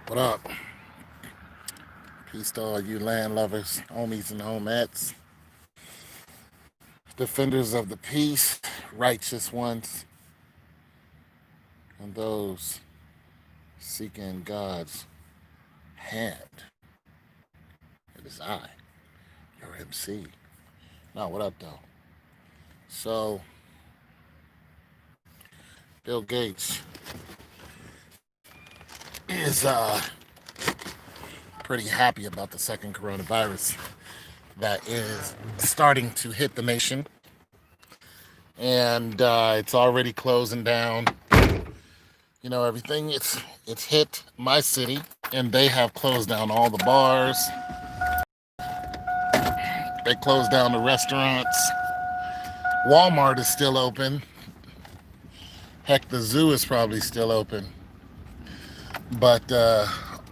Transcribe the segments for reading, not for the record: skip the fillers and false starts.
What up? Peace to all you land lovers, homies and homettes, defenders of the peace, righteous ones, and those seeking God's hand. It is I, your MC. Now, what up, though? So, Bill Gates is pretty happy about the second coronavirus that is starting to hit the nation, and it's already closing down. Everything. It's hit my city, and they have closed down all the bars. They closed down the restaurants. Walmart is still open. Heck, the zoo is probably still open. But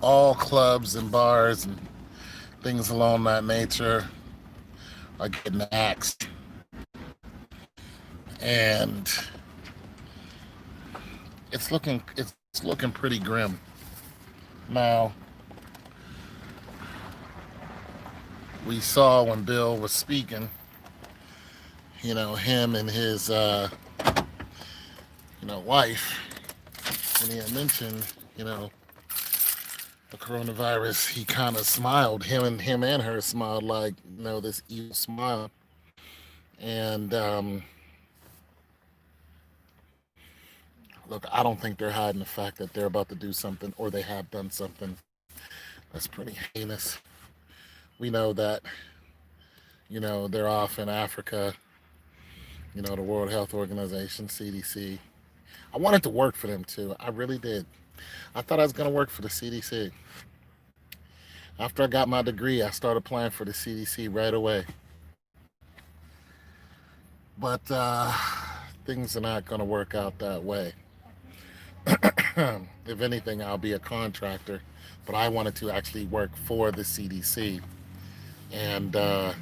all clubs and bars and things along that nature are getting axed. And it's looking pretty grim. Now, we saw when Bill was speaking, him and his wife, when he had mentioned, you know, the coronavirus, he kind of smiled. Him and her smiled like, this evil smile. And look, I don't think they're hiding the fact that they're about to do something or they have done something that's pretty heinous. We know that, they're off in Africa, the World Health Organization, CDC. I wanted to work for them too. I really did. I thought I was going to work for the CDC. After I got my degree, I started applying for the CDC right away. But things are not going to work out that way. If anything, I'll be a contractor. But I wanted to actually work for the CDC. And I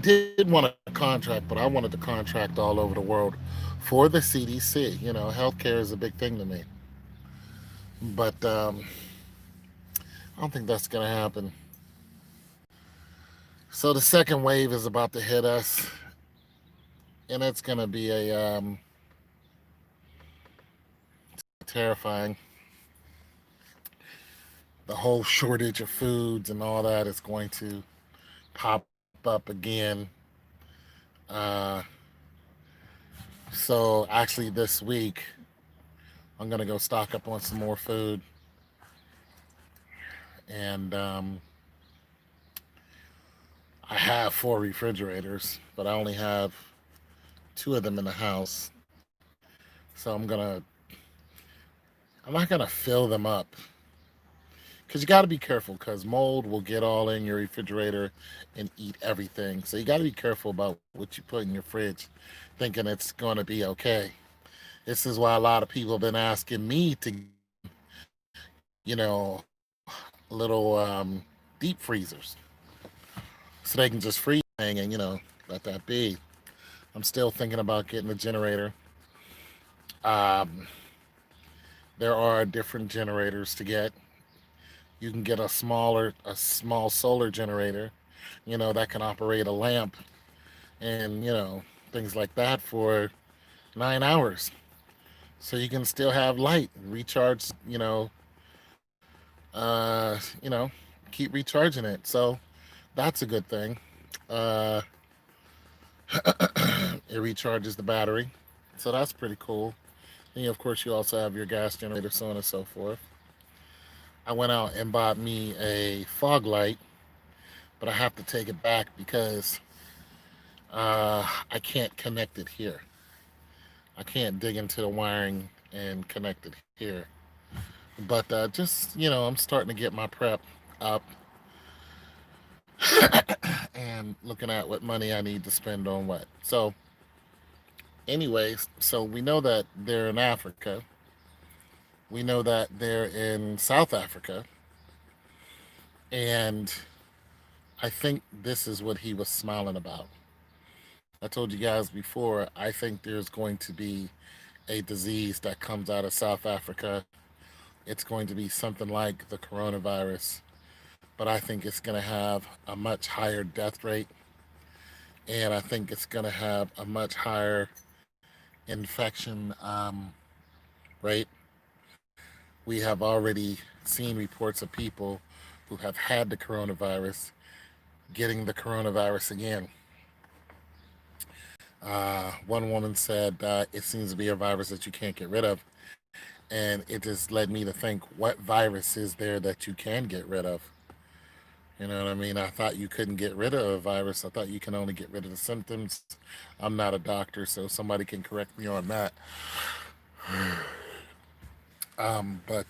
did want a contract, but I wanted to contract all over the world for the CDC. Healthcare is a big thing to me. But I don't think that's going to happen. So the second wave is about to hit us, and it's going to be terrifying. The whole shortage of foods and all that is going to pop up again. Uh, so actually, this week I'm going to go stock up on some more food, and I have four refrigerators, but I only have two of them in the house. So I'm not gonna fill them up because you got to be careful because mold will get all in your refrigerator and eat everything. So you got to be careful about what you put in your fridge, thinking it's going to be okay. This is why a lot of people have been asking me to, little deep freezers so they can just freeze thing and let that be. I'm still thinking about getting a generator. Um, there are different generators to get. You can get a small solar generator, that can operate a lamp and things like that for 9 hours. So you can still have light and recharge. Uh, you know, keep recharging it. So that's a good thing. Uh, it recharges the battery, so that's pretty cool. And of course, you also have your gas generator, so on and so forth. I went out and bought me a fog light, but I have to take it back because I can't connect it here. I can't dig into the wiring and connect it here. But just I'm starting to get my prep up and looking at what money I need to spend on what. So, anyways, so we know that they're in Africa. We know that they're in South Africa, and I think this is what he was smiling about. I told you guys before, I think there's going to be a disease that comes out of South Africa it's going to be something like the coronavirus, but I think it's going to have a much higher death rate, and I think it's going to have a much higher infection rate. We have already seen reports of people who have had the coronavirus getting the coronavirus again. One woman said it seems to be a virus that you can't get rid of. And it just led me to think, what virus is there that you can get rid of? You know what I mean? I thought you couldn't get rid of a virus. I thought you can only get rid of the symptoms. I'm not a doctor, so somebody can correct me on that. But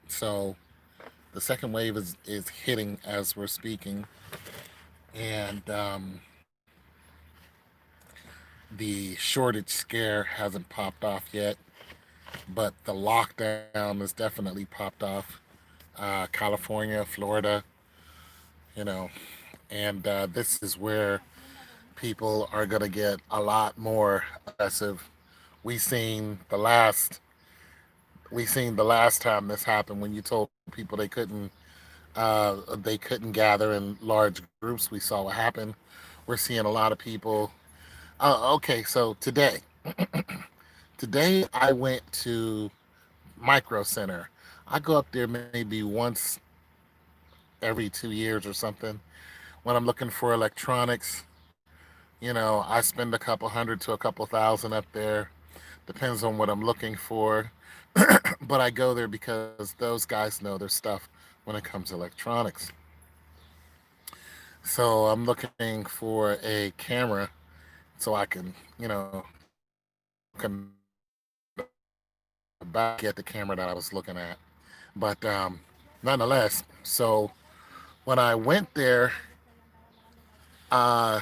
so the second wave is hitting as we're speaking, and the shortage scare hasn't popped off yet, but the lockdown has definitely popped off. California, Florida, you know, and this is where people are going to get a lot more aggressive. We seen the last we seen the last time this happened when you told people they couldn't gather in large groups. We saw what happened. We're seeing a lot of people. Okay, so today I went to Micro Center. I go up there maybe once every 2 years or something when I'm looking for electronics. You know, I spend a couple hundred to a couple thousand up there. Depends on what I'm looking for. But I go there because those guys know their stuff when it comes to electronics. So I'm looking for a camera so I can, can back at the camera that I was looking at. But nonetheless, so when I went there, uh,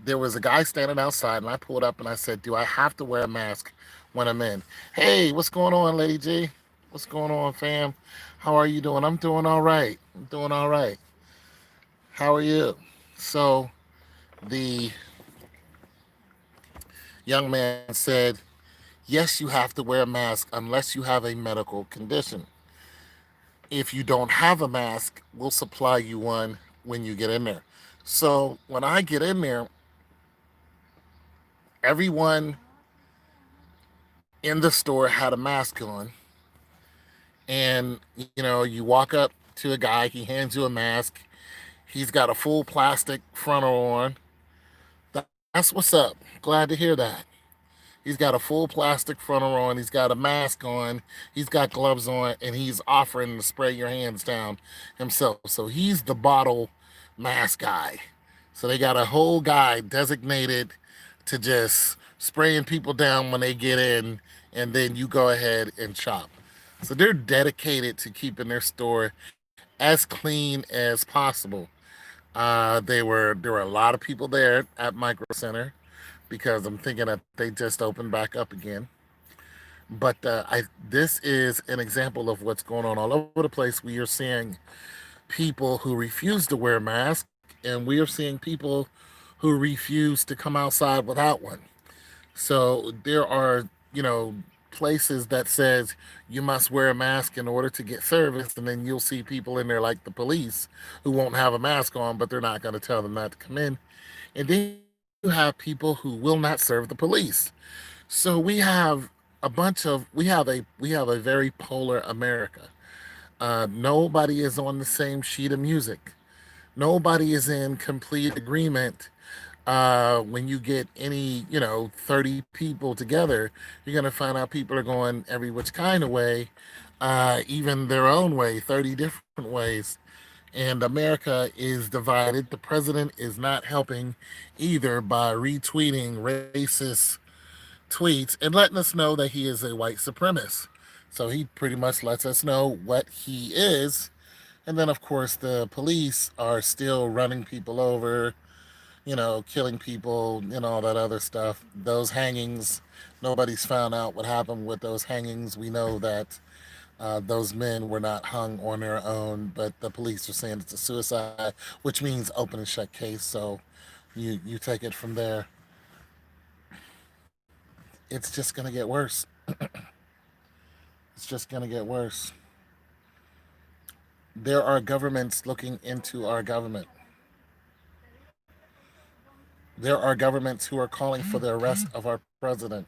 there was a guy standing outside, and I pulled up and I said, "Do I have to wear a mask when I'm in?" Hey, what's going on, Lady G? What's going on, fam? How are you doing? I'm doing all right. I'm doing all right. How are you? So the young man said, "Yes, you have to wear a mask unless you have a medical condition. If you don't have a mask, we'll supply you one when you get in there." So when I get in there, everyone in the store had a mask on, and you walk up to a guy, he hands you a mask. He's got a full plastic frontal on. That's what's up. Glad to hear that. He's got a full plastic frontal on. He's got a mask on. He's got gloves on, and he's offering to spray your hands down himself. So he's the bottle mask guy. So they got a whole guy designated to just spraying people down when they get in, and then you go ahead and shop. So they're dedicated to keeping their store as clean as possible. There were a lot of people there at Micro Center because I'm thinking that they just opened back up again. But I this is an example of what's going on all over the place. We are seeing people who refuse to wear masks, and we are seeing people who refuse to come outside without one. So there are, places that says you must wear a mask in order to get service, and then you'll see people in there like the police who won't have a mask on, but they're not going to tell them not to come in. And then you have people who will not serve the police. So we have a very polar America. Nobody is on the same sheet of music. Nobody is in complete agreement. When you get any, 30 people together, you're going to find out people are going every which kind of way, even their own way, 30 different ways. And America is divided. The president is not helping either by retweeting racist tweets and letting us know that he is a white supremacist. So he pretty much lets us know what he is. And then, of course, the police are still running people over, killing people and all that other stuff. Those hangings, nobody's found out what happened with those hangings. We know that those men were not hung on their own, but the police are saying it's a suicide, which means open and shut case. So you take it from there. It's just going to get worse. It's It's just going to get worse. There are governments looking into our government. There are governments who are calling for the arrest of our president.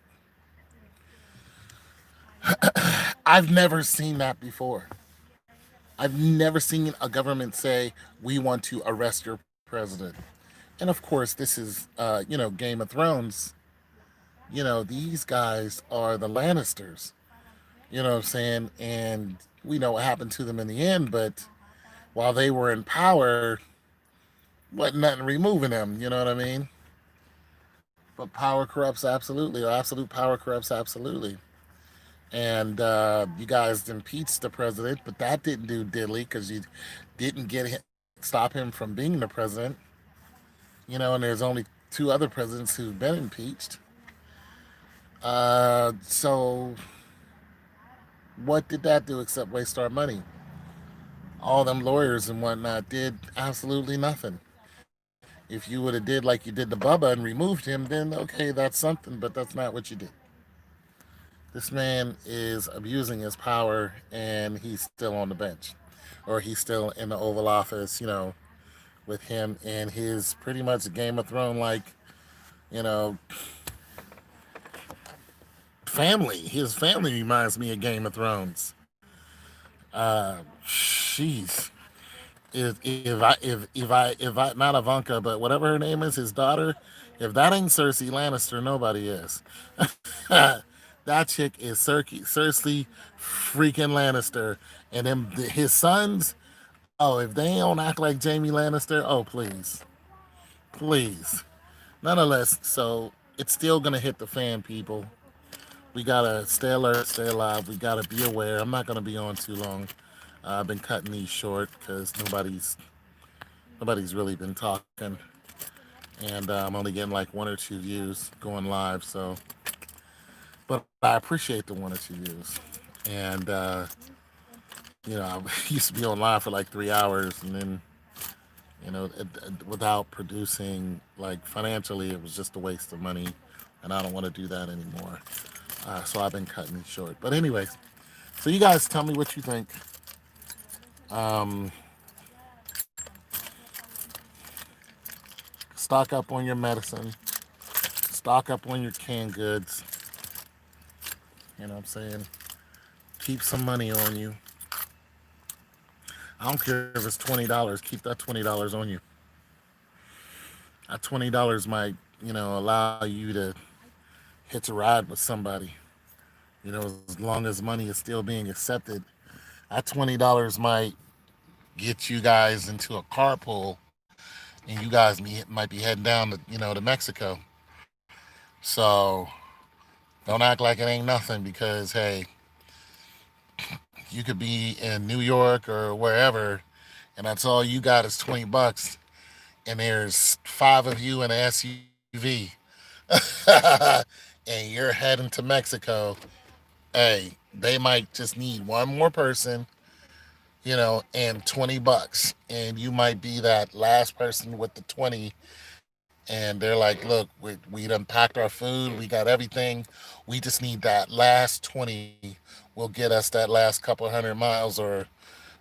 I've never seen that before. I've never seen a government say, we want to arrest your president. And of course, this is, Game of Thrones. These guys are the Lannisters. You know what I'm saying? And we know what happened to them in the end, but while they were in power, wasn't nothing removing them. You know what I mean? But power corrupts absolutely, or absolute power corrupts absolutely. And you guys impeached the president, but that didn't do diddly because you didn't stop him from being the president. And there's only two other presidents who've been impeached. So what did that do except waste our money? All them lawyers and whatnot did absolutely nothing. If you would have did like you did to Bubba and removed him, then okay, that's something, but that's not what you did. This man is abusing his power and he's still on the bench. Or he's still in the Oval Office, with him and his pretty much Game of Thrones like, you know, family. His family reminds me of Game of Thrones. Jeez. If I not Ivanka, but whatever her name is, his daughter, if that ain't Cersei Lannister, nobody is. That chick is Cersei freaking Lannister, and then his sons. Oh, if they don't act like Jamie Lannister, oh please, please. Nonetheless, so it's still gonna hit the fan, people. We gotta stay alert, stay alive. We gotta be aware. I'm not gonna be on too long. I've been cutting these short because nobody's really been talking, and I'm only getting like one or two views going live. So, but I appreciate the one or two views, and I used to be on live for like 3 hours, and then without producing like financially, it was just a waste of money, and I don't want to do that anymore. So I've been cutting these short. But anyways, so you guys tell me what you think. Um, Stock up on your medicine. Stock up on your canned goods. You know what I'm saying? Keep some money on you. I don't care if it's $20. Keep that $20 on you. That $20 might, allow you to hitch a ride with somebody. As long as money is still being accepted, that $20 might get you guys into a carpool, and you guys might be heading down to Mexico. So don't act like it ain't nothing, because hey, you could be in New York or wherever, and that's all you got is $20, and there's 5 of you in an SUV, and you're heading to Mexico. Hey, they might just need one more person, and $20, and you might be that last person with the 20, and they're like, look, we done packed our food, we got everything, we just need that last 20, will get us that last couple hundred miles, or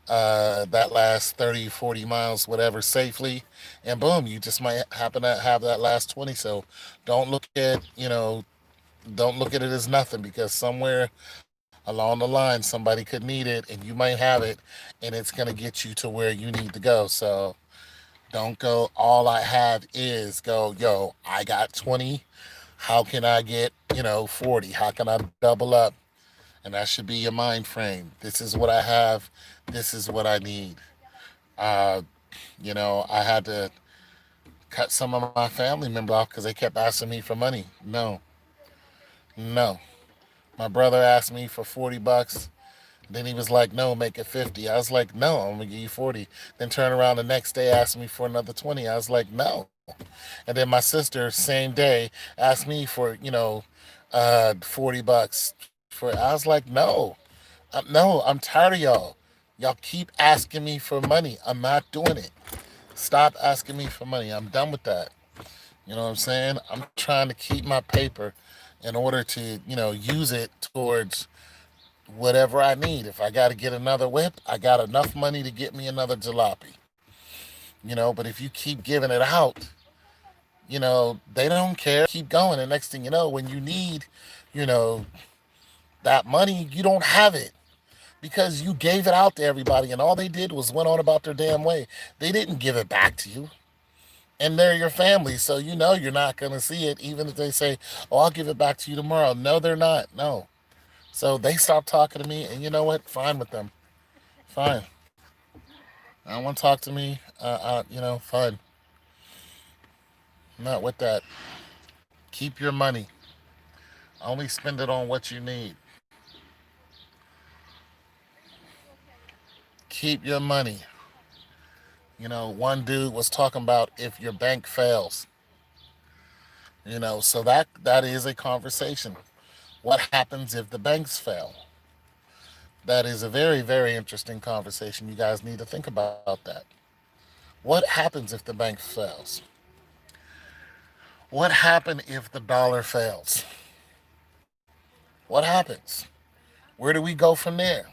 that last 30, 40 miles, whatever, safely, and boom, you just might happen to have that last 20. So don't look at, don't look at it as nothing, because somewhere along the line somebody could need it and you might have it, and it's going to get you to where you need to go. So don't go, all I have is, go, yo, I got 20, how can I get 40, how can I double up? And that should be your mind frame. This is what I have, this is what I need. uh I had to cut some of my family members off because they kept asking me for money. No. My brother asked me for $40. Then he was like, no, make it 50. I was like, no, I'm going to give you 40. Then turn around the next day, asked me for another 20. I was like, no. And then my sister, same day, asked me for, $40 for, I was like, no. No, I'm tired of y'all. Y'all keep asking me for money. I'm not doing it. Stop asking me for money. I'm done with that. You know what I'm saying? I'm trying to keep my paper in order to, use it towards whatever I need. If I got to get another whip, I got enough money to get me another jalopy. But if you keep giving it out, they don't care. Keep going. And next thing you know, when you need, you know, that money, you don't have it because you gave it out to everybody and all they did was went on about their damn way. They didn't give it back to you. And they're your family, so you're not going to see it even if they say, "Oh, I'll give it back to you tomorrow." No, they're not. No. So they stopped talking to me, and you know what? Fine with them. Fine. I don't want to talk to me. Fine. I'm not with that. Keep your money. Only spend it on what you need. Keep your money. One dude was talking about if your bank fails. So that is a conversation. What happens if the banks fail? That is a very, very interesting conversation. You guys need to think about that. What happens if the bank fails? What happens if the dollar fails? What happens? Where do we go from there?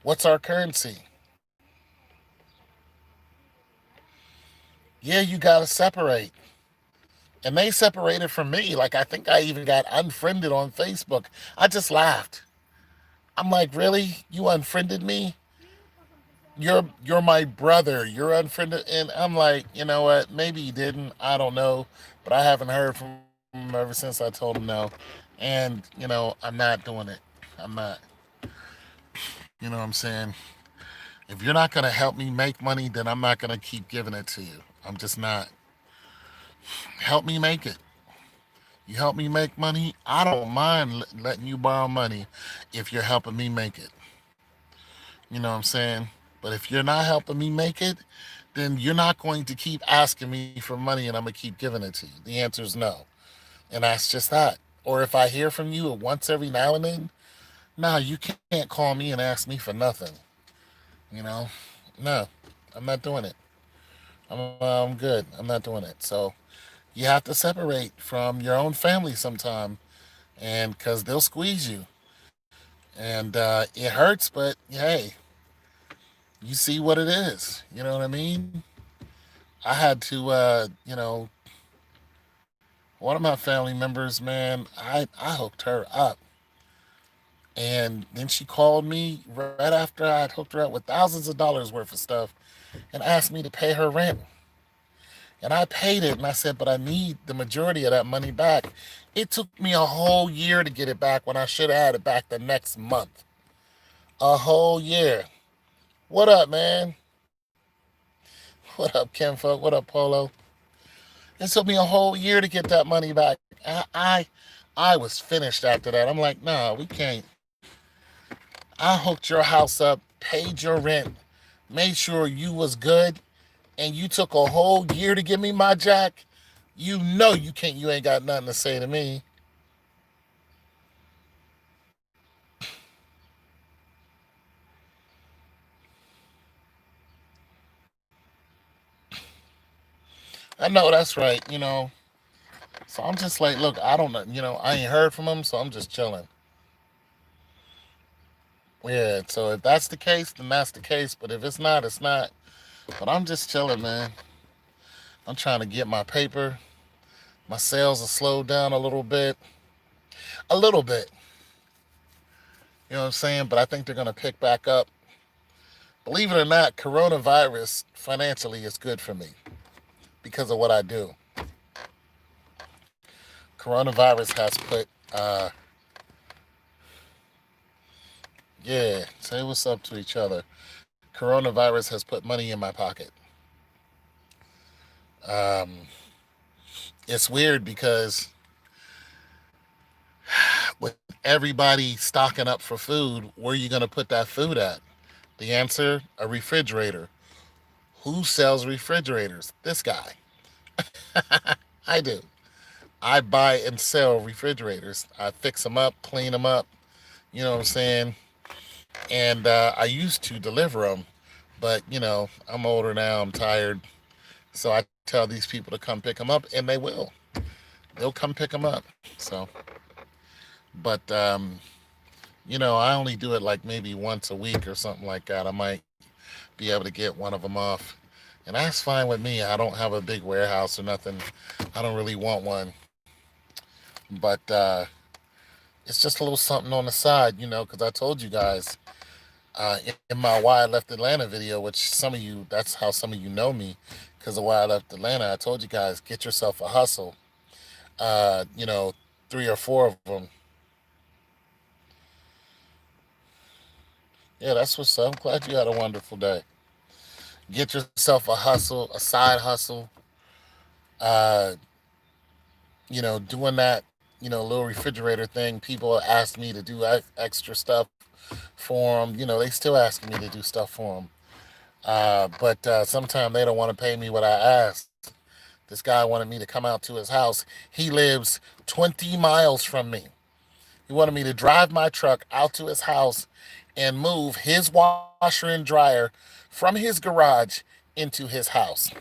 What's our currency? Yeah, you got to separate. And they separated from me. Like, I think I even got unfriended on Facebook. I just laughed. I'm like, really? You unfriended me? You're my brother. You're unfriended. And I'm like, you know what? Maybe you didn't. I don't know. But I haven't heard from him ever since I told him no. And, I'm not doing it. I'm not. You know what I'm saying? If you're not going to help me make money, then I'm not going to keep giving it to you. I'm just not. Help me make it. You help me make money, I don't mind letting you borrow money if you're helping me make it. You know what I'm saying? But if you're not helping me make it, then you're not going to keep asking me for money and I'm going to keep giving it to you. The answer is no. And that's just that. Or if I hear from you once every now and then, no, you can't call me and ask me for nothing. You know? No, I'm not doing it. I'm good. I'm not doing it. So you have to separate from your own family sometime, and because they'll squeeze you, and it hurts. But hey, you see what it is. You know what I mean? I had to, one of my family members, man, I hooked her up. And then she called me right after I'd hooked her up with thousands of dollars worth of stuff and asked me to pay her rent. And I paid it and I said, but I need the majority of that money back. It took me a whole year to get it back when I should have had it back the next month. A whole year. What up, man? What up, Kenfolk? What up, Polo? It took me a whole year to get that money back. I was finished after that. I'm like, nah, we can't. I hooked your house up, paid your rent, made sure you was good, and you took a whole year to give me my jack. You know you can't. You ain't got nothing to say to me. I know that's right. So I'm just like, look, I don't know. I ain't heard from him, so I'm just chilling. Yeah. So if that's the case, then that's the case. But if it's not, it's not. But I'm just chilling, man. I'm trying to get my paper. My sales are slowed down a little bit. A little bit. You know what I'm saying? But I think they're going to pick back up. Believe it or not, coronavirus financially is good for me because of what I do. Coronavirus has put, yeah, say what's up to each other. Coronavirus has put money in my pocket. Um, it's weird because with everybody stocking up for food, where are you going to put that food at? The answer, a refrigerator. Who sells refrigerators? This guy. I do. I buy and sell refrigerators. I fix them up, clean them up. You know what I'm saying? And I used to deliver them, but I'm older now. I'm tired, so I tell these people to come pick them up, and they will. They'll come pick them up. So, but I only do it like maybe once a week or something like that. I might be able to get one of them off. And that's fine with me. I don't have a big warehouse or nothing. I don't really want one. But it's just a little something on the side, because I told you guys in my Why I Left Atlanta video, which some of you, that's how some of you know me, because of Why I Left Atlanta, I told you guys, get yourself a hustle. Uh, you know, 3 or 4 of them. Yeah, that's what's up. I'm glad you had a wonderful day. Get yourself a hustle, a side hustle. Uh, doing that, little refrigerator thing. People ask me to do extra stuff for them. They still asking me to do stuff for them. But sometimes they don't want to pay me what I asked. This guy wanted me to come out to his house. He lives 20 miles from me. He wanted me to drive my truck out to his house and move his washer and dryer from his garage into his house.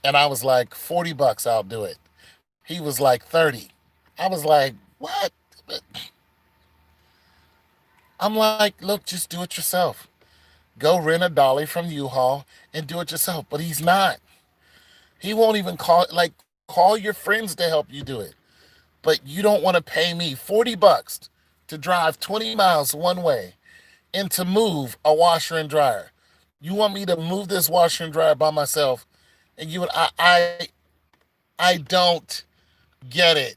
And I was like, $40, I'll do it. He was like 30. I was like, what? I'm like, look, just do it yourself. Go rent a dolly from U-Haul and do it yourself. But he's not. He won't even call your friends to help you do it. But you don't want to pay me $40 to drive 20 miles one way and to move a washer and dryer. You want me to move this washer and dryer by myself, and I don't get it.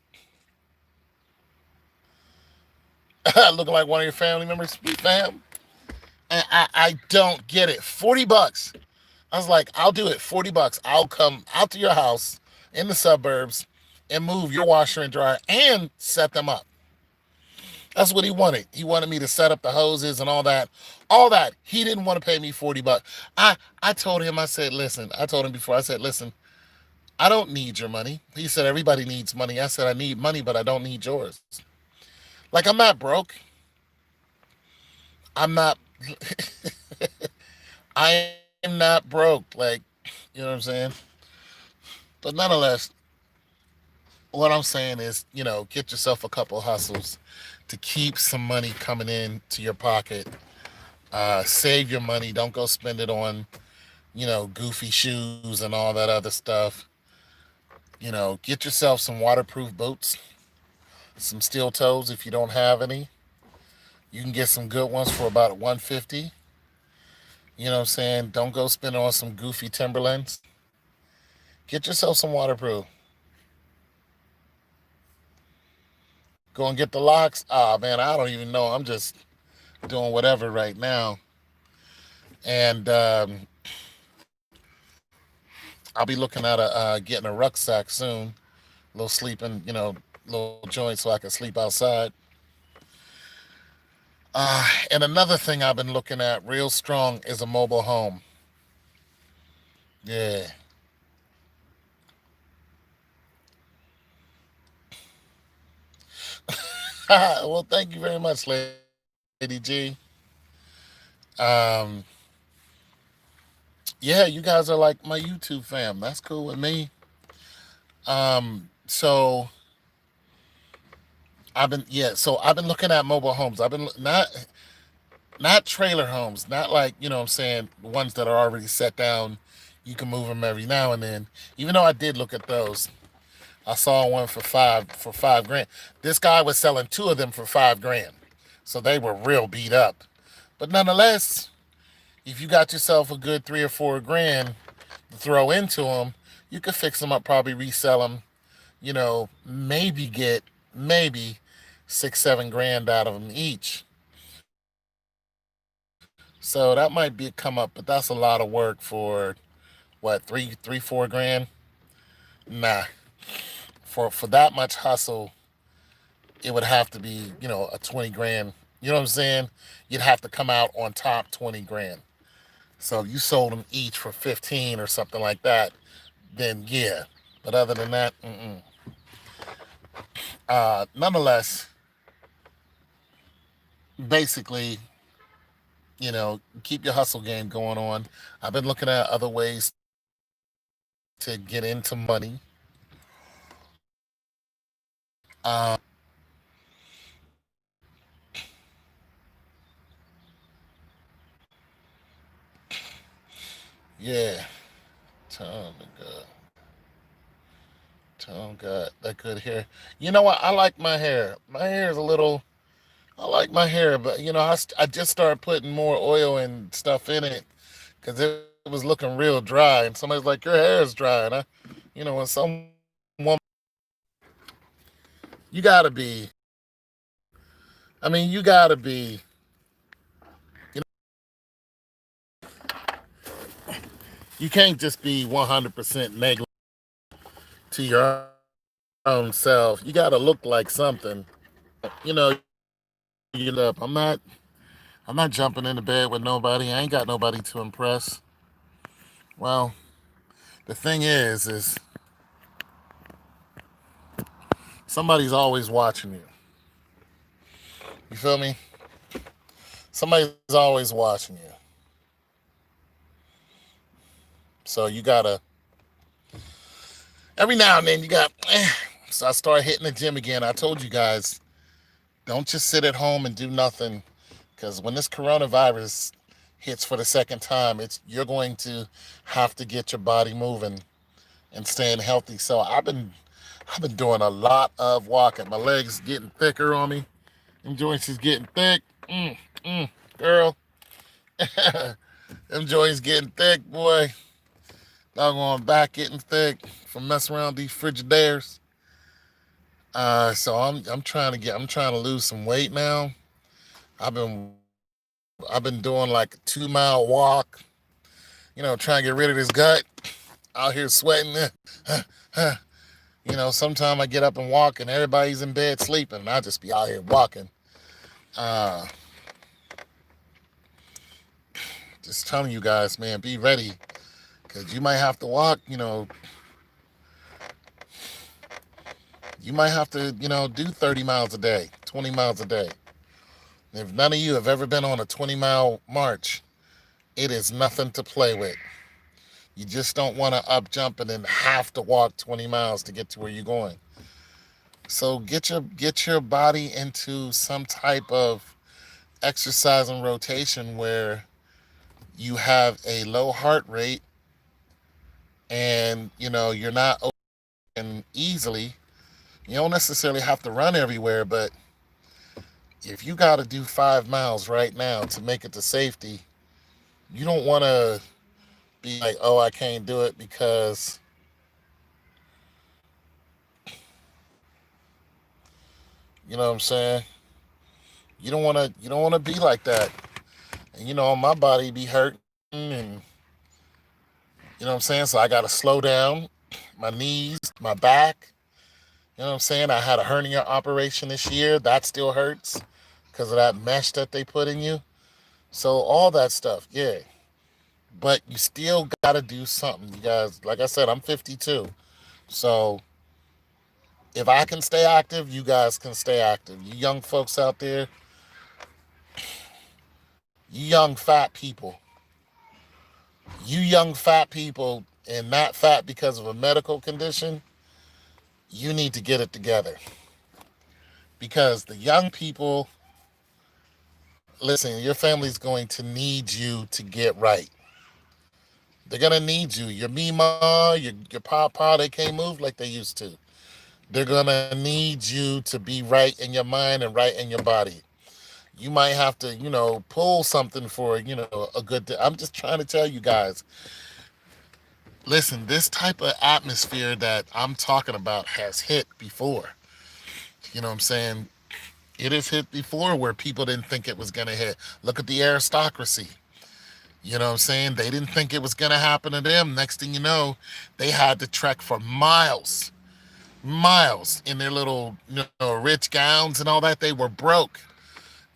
Looking like one of your family members, fam. I don't get it. $40. I was like, I'll do it. $40. I'll come out to your house in the suburbs and move your washer and dryer and set them up. That's what he wanted. He wanted me to set up the hoses and all that. All that. He didn't want to pay me $40. I told him, I said, listen, I told him before, I said, listen, I don't need your money. He said, everybody needs money. I said, I need money, but I don't need yours. Like, I'm not broke. I'm not, I am not broke. Like, you know what I'm saying? But nonetheless, what I'm saying is, get yourself a couple hustles to keep some money coming in to your pocket. Save your money. Don't go spend it on, goofy shoes and all that other stuff. Get yourself some waterproof boots, some steel toes if you don't have any. You can get some good ones for about 150. You know what I'm saying? Don't go spend on some goofy Timberlands. Get yourself some waterproof. Go and get the locks. Ah, man, I don't even know. I'm just doing whatever right now. And I'll be looking at getting a rucksack soon. A little sleeping, little joint so I can sleep outside. And another thing I've been looking at real strong is a mobile home. Yeah. Well, thank you very much, Lady G. Um, yeah, you guys are like my YouTube fam. That's cool with me. So I've been looking at mobile homes. I've been not trailer homes, not like, what I'm saying, ones that are already set down. You can move them every now and then. Even though I did look at those, I saw one for 5 grand. This guy was selling 2 of them for 5 grand, so they were real beat up. But nonetheless, if you got yourself a good 3 or 4 grand to throw into them, you could fix them up, probably resell them. Maybe 6, 7 grand out of them each. So that might be a come up, but that's a lot of work for what, 4 grand? Nah, for that much hustle, it would have to be, a 20 grand. You know what I'm saying? You'd have to come out on top 20 grand. So if you sold them each for 15 or something like that, then yeah. But other than that, nonetheless, basically, keep your hustle game going on. I've been looking at other ways to get into money. Um, Yeah, Tom got Tom got that good hair. You know what? I like my hair. My hair is a little. I like my hair, but I just started putting more oil and stuff in it because it was looking real dry. And somebody's like, "Your hair is dry," and when some woman, you gotta be. I mean, you gotta be. You can't just be 100% negligent to your own self. You gotta look like something. You get up. I'm not jumping into bed with nobody. I ain't got nobody to impress. Well, the thing is somebody's always watching you. You feel me? Somebody's always watching you. So you gotta every now and then you got. So I started hitting the gym again. I told you guys, don't just sit at home and do nothing, because when this coronavirus hits for the second time, it's you're going to have to get your body moving and staying healthy. So I've been doing a lot of walking. My legs getting thicker on me. Them joints is getting thick. Girl. Them joints getting thick, boy. Doggone back getting thick from messing around these Frigidaires. So I'm trying to lose some weight now. I've been I've been doing like a 2 mile walk, trying to get rid of this gut. Out here sweating. Sometime I get up and walk and everybody's in bed sleeping and I just be out here walking. Uh, just telling you guys, man, be ready. Because you might have to walk, you might have to, do 30 miles a day, 20 miles a day. And if none of you have ever been on a 20-mile march, it is nothing to play with. You just don't want to up jump and then have to walk 20 miles to get to where you're going. So get your body into some type of exercise and rotation where you have a low heart rate and you're not overtraining easily. You don't necessarily have to run everywhere, but if you got to do 5 miles right now to make it to safety, you don't want to be like, oh, I can't do it because you know what I'm saying. You don't want to be like that. And my body be hurting, and what I'm saying. So I got to slow down. My knees, my back. You know what I'm saying. I had a hernia operation this year. That still hurts because of that mesh that they put in you. So all that stuff, yeah. But you still got to do something, you guys. Like I said, I'm 52. So if I can stay active, you guys can stay active. You young folks out there, you young fat people, and not fat because of a medical condition, you need to get it together. Because the young people, listen, your family's going to need you to get right. They're gonna need you. Your mama, your papa, they can't move like they used to. They're gonna need you to be right in your mind and right in your body. You might have to, pull something for, a good day. I'm just trying to tell you guys, listen, this type of atmosphere that I'm talking about has hit before. You know what I'm saying? It has hit before where people didn't think it was going to hit. Look at the aristocracy. You know what I'm saying? They didn't think it was going to happen to them. Next thing you know, they had to trek for miles in their little, rich gowns and all that. They were broke.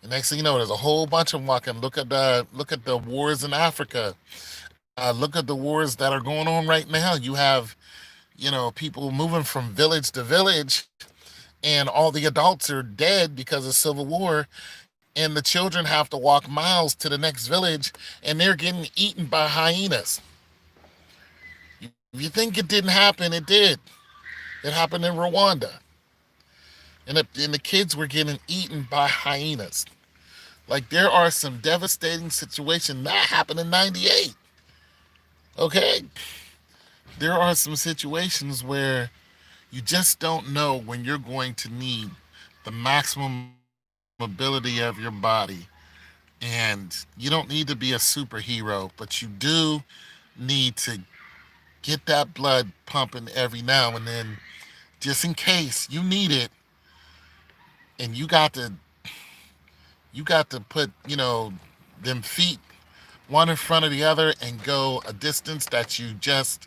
And next thing you know, there's a whole bunch of them walking. Look at the wars in Africa. Look at the wars that are going on right now. You have, people moving from village to village, and all the adults are dead because of civil war, and the children have to walk miles to the next village, and they're getting eaten by hyenas. If you think it didn't happen, it did. It happened in Rwanda, and the kids were getting eaten by hyenas. Like, there are some devastating situations that happened in '98. Okay, there are some situations where you just don't know when you're going to need the maximum ability of your body. And you don't need to be a superhero, but you do need to get that blood pumping every now and then, just in case you need it. And you got to put, them feet one in front of the other and go a distance that you just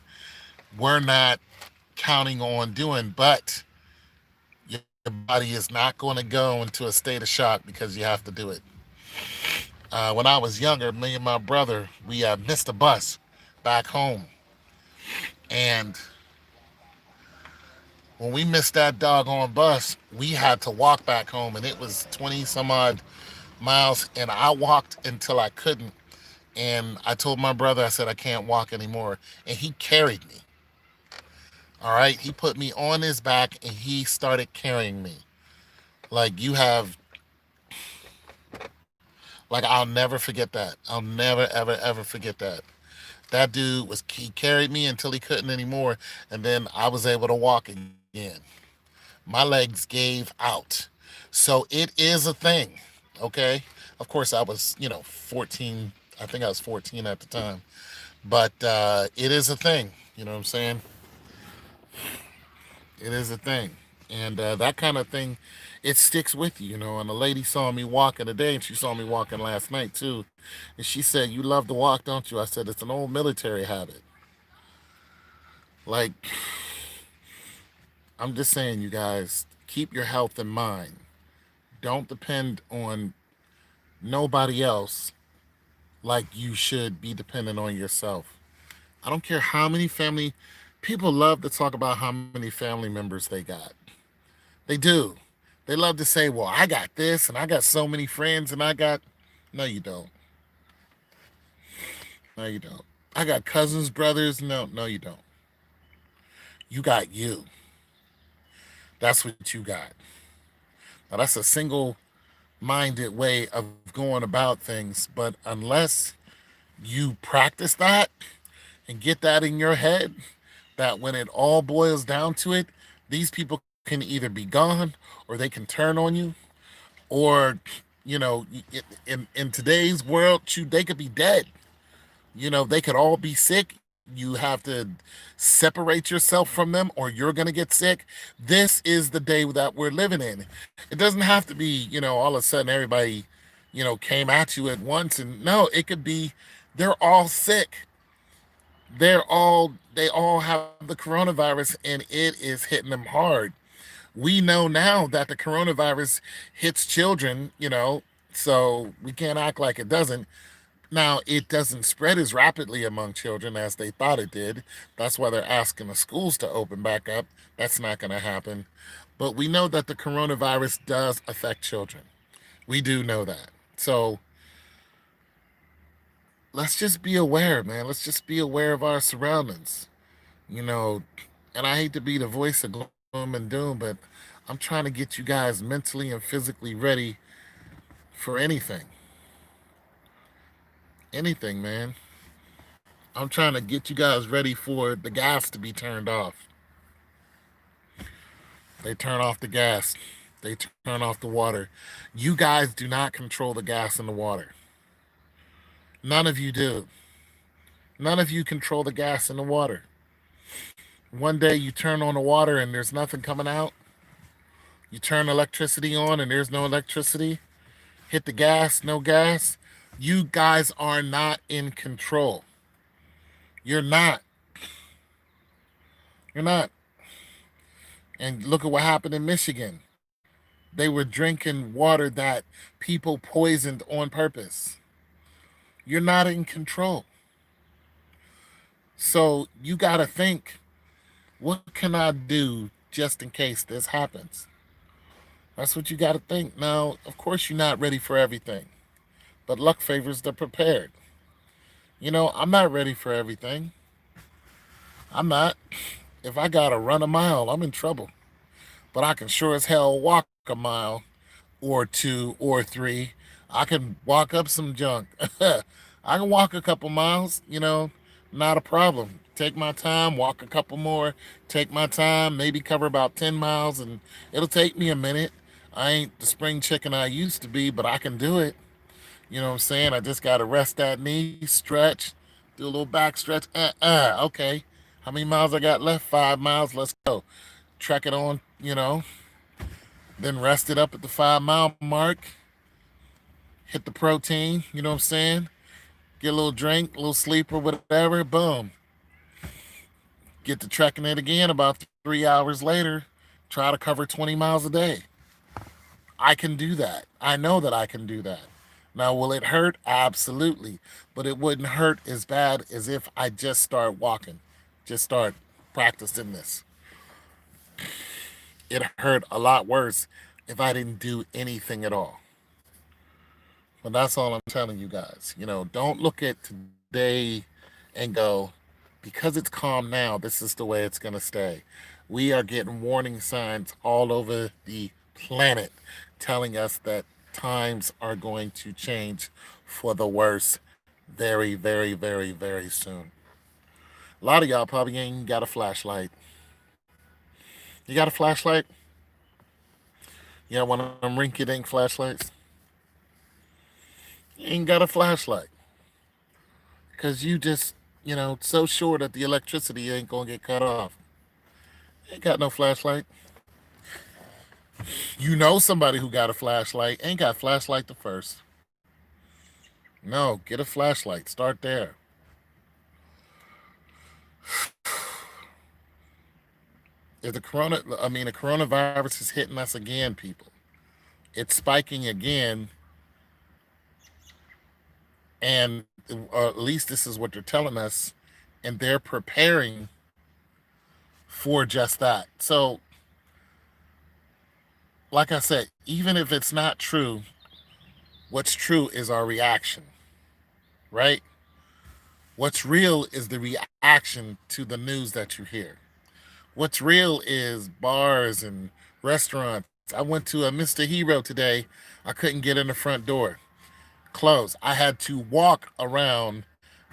were not counting on doing. But your body is not going to go into a state of shock because you have to do it. When I was younger, me and my brother, we missed a bus back home. And when we missed that doggone bus, we had to walk back home. And it was 20 some odd miles. And I walked until I couldn't. And I told my brother, I said, I can't walk anymore. And he carried me. All right. He put me on his back and he started carrying me. Like, like, I'll never forget that. I'll never, ever, ever forget that. That dude he carried me until he couldn't anymore. And then I was able to walk again. My legs gave out. So it is a thing. Okay. Of course, I was, 14. I think I was 14 at the time. But it is a thing. You know what I'm saying? It is a thing. And that kind of thing, it sticks with you, And a lady saw me walking today, and she saw me walking last night too. And she said, "You love to walk, don't you?" I said, "It's an old military habit." Like, I'm just saying, you guys, keep your health in mind. Don't depend on nobody else like you should be dependent on yourself. I don't care how many family people love to talk about how many family members they got. They do. They love to say, "Well, I got this and I got so many friends and I got." No, you don't. No, you don't. I got cousins, brothers. No, no, you don't. You got you. That's what you got. Now, that's a single minded way of going about things. But unless you practice that and get that in your head, that when it all boils down to it, these people can either be gone or they can turn on you, or, in today's world, they could be dead. They could all be sick. You have to separate yourself from them or you're going to get sick. This is the day that we're living in. It doesn't have to be, all of a sudden everybody, came at you at once. And no, it could be they're all sick. They all have the coronavirus and it is hitting them hard. We know now that the coronavirus hits children, so we can't act like it doesn't. Now, it doesn't spread as rapidly among children as they thought it did. That's why they're asking the schools to open back up. That's not going to happen. But we know that the coronavirus does affect children. We do know that. So let's just be aware, man. Let's just be aware of our surroundings. You know, and I hate to be the voice of gloom and doom, but I'm trying to get you guys mentally and physically ready for anything. Anything, man. I'm trying to get you guys ready for the gas to be turned off. They turn off the gas. They turn off the water. You guys do not control the gas and the water. None of you do. None of you control the gas and the water. One day you turn on the water and there's nothing coming out. You turn electricity on and there's no electricity. Hit the gas, no gas. You guys are not in control. You're not. You're not. And look at what happened in Michigan. They were drinking water that people poisoned on purpose. You're not in control. So you got to think, what can I do just in case this happens? That's what you got to think. Now, of course, you're not ready for everything, but luck favors the prepared. I'm not ready for everything. I'm not. If I got to run a mile, I'm in trouble. But I can sure as hell walk a mile or two or three. I can walk up some junk. I can walk a couple miles, Not a problem. Take my time, walk a couple more, take my time, maybe cover about 10 miles, and it'll take me a minute. I ain't the spring chicken I used to be, but I can do it. You know what I'm saying? I just got to rest that knee, stretch, do a little back stretch. Okay. How many miles I got left? 5 miles. Let's go. Trek it on, then rest it up at the 5 mile mark. Hit the protein, you know what I'm saying? Get a little drink, a little sleep or whatever. Boom. Get to trekking it again about 3 hours later. Try to cover 20 miles a day. I can do that. I know that I can do that. Now, will it hurt? Absolutely. But it wouldn't hurt as bad as if I just start walking, just start practicing this. It hurt a lot worse if I didn't do anything at all. But that's all I'm telling you guys. Don't look at today and go, because it's calm now, this is the way it's going to stay. We are getting warning signs all over the planet telling us that times are going to change for the worse very, very, very, very soon. A lot of y'all probably ain't got a flashlight. You got a flashlight? You got one of them rinky dink flashlights? You ain't got a flashlight. Because you just, so sure that the electricity ain't going to get cut off. Ain't got no flashlight. You know somebody who got a flashlight, ain't got flashlight the first. No, get a flashlight. Start there. If the coronavirus is hitting us again, people. It's spiking again, and at least this is what they're telling us, and they're preparing for just that. So, like I said, even if it's not true, what's true is our reaction, right? What's real is the reaction to the news that you hear. What's real is bars and restaurants. I went to a Mr. Hero today. I couldn't get in the front door. Closed. I had to walk around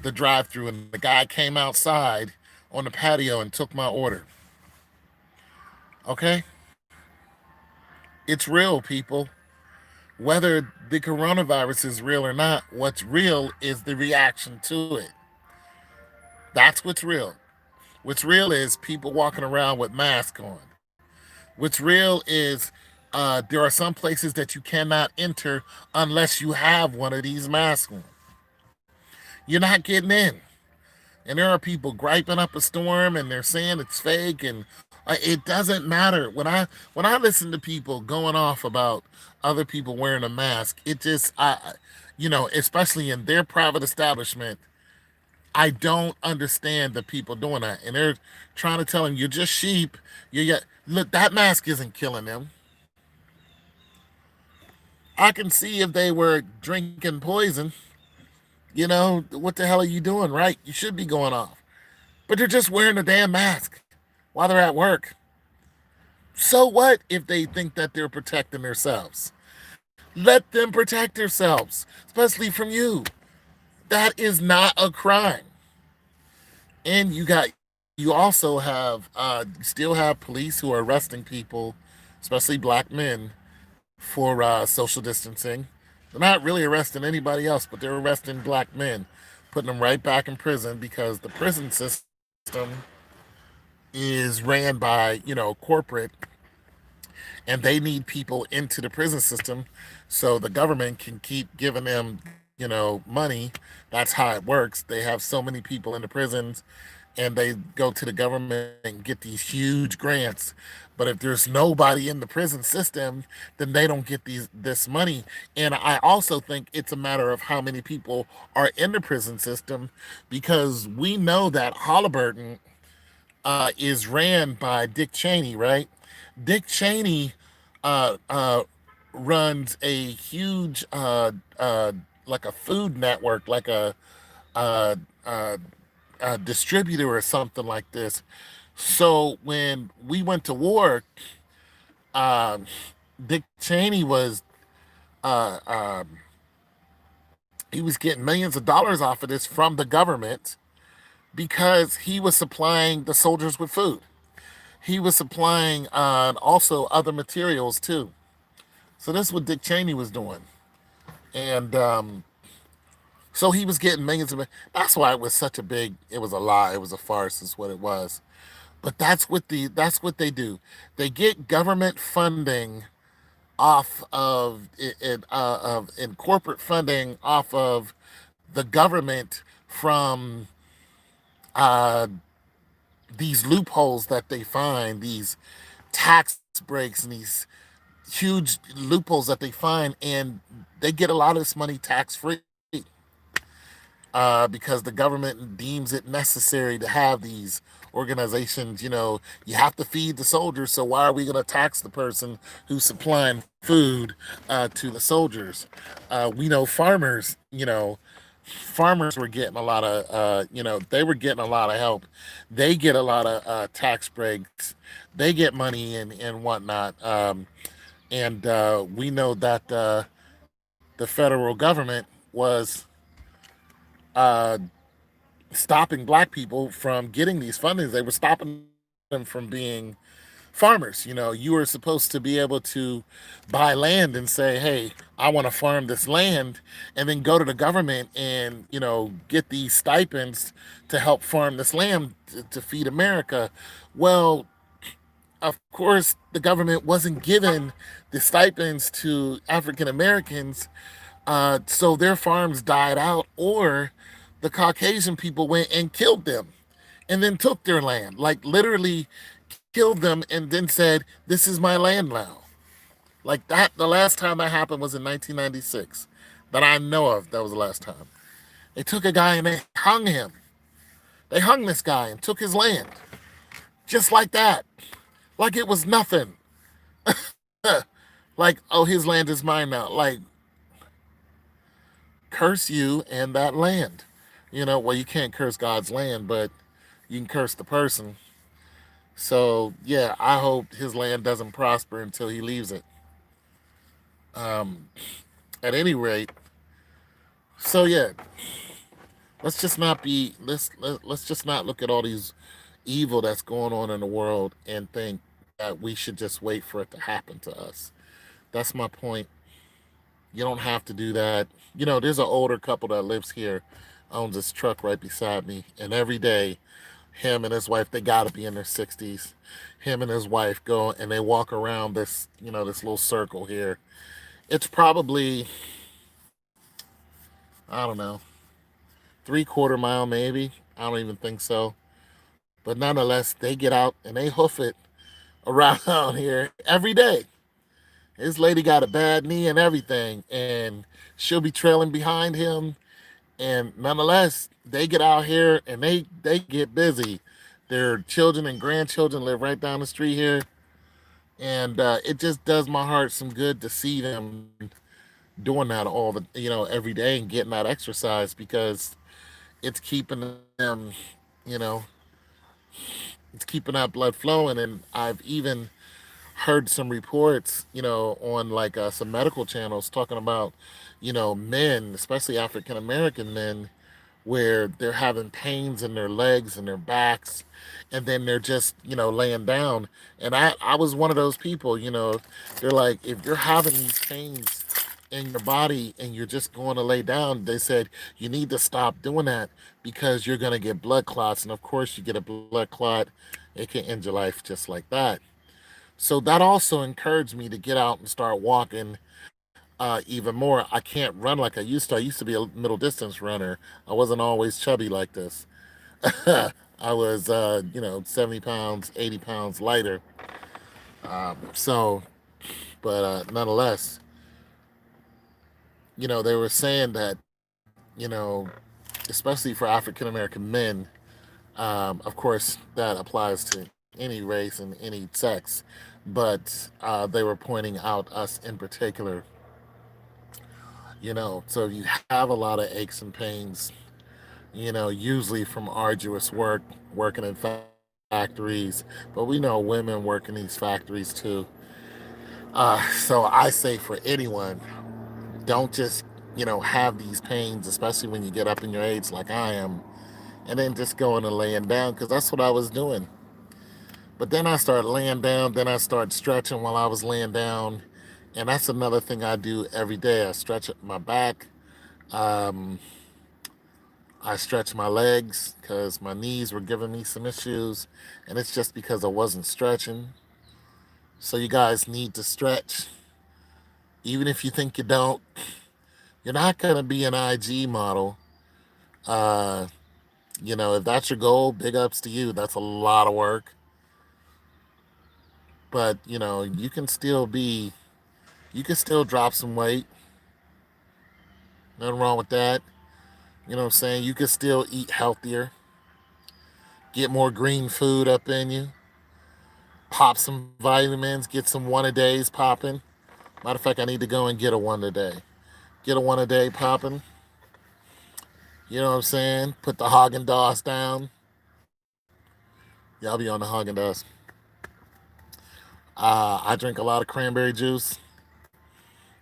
the drive-through, and the guy came outside on the patio and took my order. Okay? It's real, people. Whether the coronavirus is real or not, what's real is the reaction to it. That's what's real. What's real is people walking around with masks on. What's real is there are some places that you cannot enter unless you have one of these masks on. You're not getting in. And there are people griping up a storm and they're saying it's fake, and it doesn't matter. When I listen to people going off about other people wearing a mask, it just especially in their private establishment, I don't understand the people doing that. And they're trying to tell them you're just sheep. Look, that mask isn't killing them. I can see if they were drinking poison. What the hell are you doing, right? You should be going off. But they're just wearing a damn mask while they're at work. So what if they think that they're protecting themselves? Let them protect themselves, especially from you. That is not a crime. And you also have still have police who are arresting people, especially black men, for social distancing. They're not really arresting anybody else, but they're arresting black men, putting them right back in prison because the prison system is ran by, corporate, and they need people into the prison system so the government can keep giving them, money. That's how it works. They have so many people in the prisons, and they go to the government and get these huge grants. But if there's nobody in the prison system, then they don't get this money. And I also think it's a matter of how many people are in the prison system, because we know that Halliburton is ran by Dick Cheney, right? Dick Cheney uh, uh, runs a huge, like a food network, like uh, uh, a distributor or something like this. So when we went to war, um, Dick Cheney was uh, um, he was getting millions of dollars off of this from the government, because he was supplying the soldiers with food. He was supplying also other materials too. So that's what Dick Cheney was doing, and so he was getting millions of. That's why it was such a big. It was a lie. It was a farce. Is what it was. But that's what they do. They get government funding off of in corporate funding off of the government from uh, these loopholes that they find, these tax breaks and these huge loopholes that they find, and they get a lot of this money tax free because the government deems it necessary to have these organizations. You have to feed the soldiers, so why are we going to tax the person who's supplying food to the soldiers? We know farmers, farmers were getting a lot of, they were getting a lot of help. They get a lot of tax breaks. They get money and whatnot. And we know that the federal government was uh, stopping black people from getting these fundings. They were stopping them from being farmers. You were supposed to be able to buy land and say, hey, I want to farm this land, and then go to the government and, get these stipends to help farm this land to feed America. Well, of course, the government wasn't giving the stipends to African Americans, so their farms died out, or the Caucasian people went and killed them and then took their land, like literally killed them and then said, "This is my land now." Like that, the last time that happened was in 1996, that I know of. That was the last time. They took a guy and they hung him. They hung this guy and took his land, just like that, like it was nothing. Like, oh, his land is mine now. Like, curse you and that land. Well, you can't curse God's land, but you can curse the person. So yeah, I hope his land doesn't prosper until he leaves it. At any rate, so yeah, let's just not look at all these evil that's going on in the world and think that we should just wait for it to happen to us. That's my point. You don't have to do that. There's an older couple that lives here, owns this truck right beside me, and every day, him and his wife, they got to be in their 60s. Him and his wife go and they walk around this little circle here. It's probably, I don't know, 3/4 mile maybe. I don't even think so. But nonetheless, they get out and they hoof it around here every day. His lady got a bad knee and everything, and she'll be trailing behind him. And nonetheless, they get out here and they get busy. Their children and grandchildren live right down the street here, and it just does my heart some good to see them doing that every day and getting that exercise, because it's keeping them, you know, it's keeping that blood flowing. And I've even heard some reports, on like some medical channels talking about, men, especially African American men, where they're having pains in their legs and their backs, and then they're just, laying down. And I was one of those people. They're like, if you're having these pains in your body and you're just going to lay down, they said you need to stop doing that because you're going to get blood clots. And of course, you get a blood clot, it can end your life just like that. So that also encouraged me to get out and start walking even more. I can't run like I used to. I used to be a middle distance runner. I wasn't always chubby like this. I was, 70 pounds, 80 pounds lighter. So, but nonetheless, they were saying that, especially for African American men, of course, that applies to any race and any sex, but they were pointing out us in particular. So you have a lot of aches and pains, usually from arduous work, working in factories, but we know women work in these factories too. So I say for anyone, don't just, have these pains, especially when you get up in your age like I am. and then just going and laying down because that's what I was doing. But then I started laying down, then I started stretching while I was laying down. And that's another thing I do every day. I stretch my back. Um, I stretch my legs because my knees were giving me some issues. And it's just because I wasn't stretching. So you guys need to stretch. Even if you think you don't, you're not going to be an IG model. Uh, if that's your goal, big ups to you. That's a lot of work. But, you can still drop some weight. Nothing wrong with that. You know what I'm saying? You can still eat healthier, get more green food up in you, pop some vitamins, get some one a days popping. Matter of fact, I need to go and get a one a day. Get a one a day popping. You know what I'm saying? Put the Haagen Dazs down. Yeah, I'll be on the Haagen Dazs. I drink a lot of cranberry juice.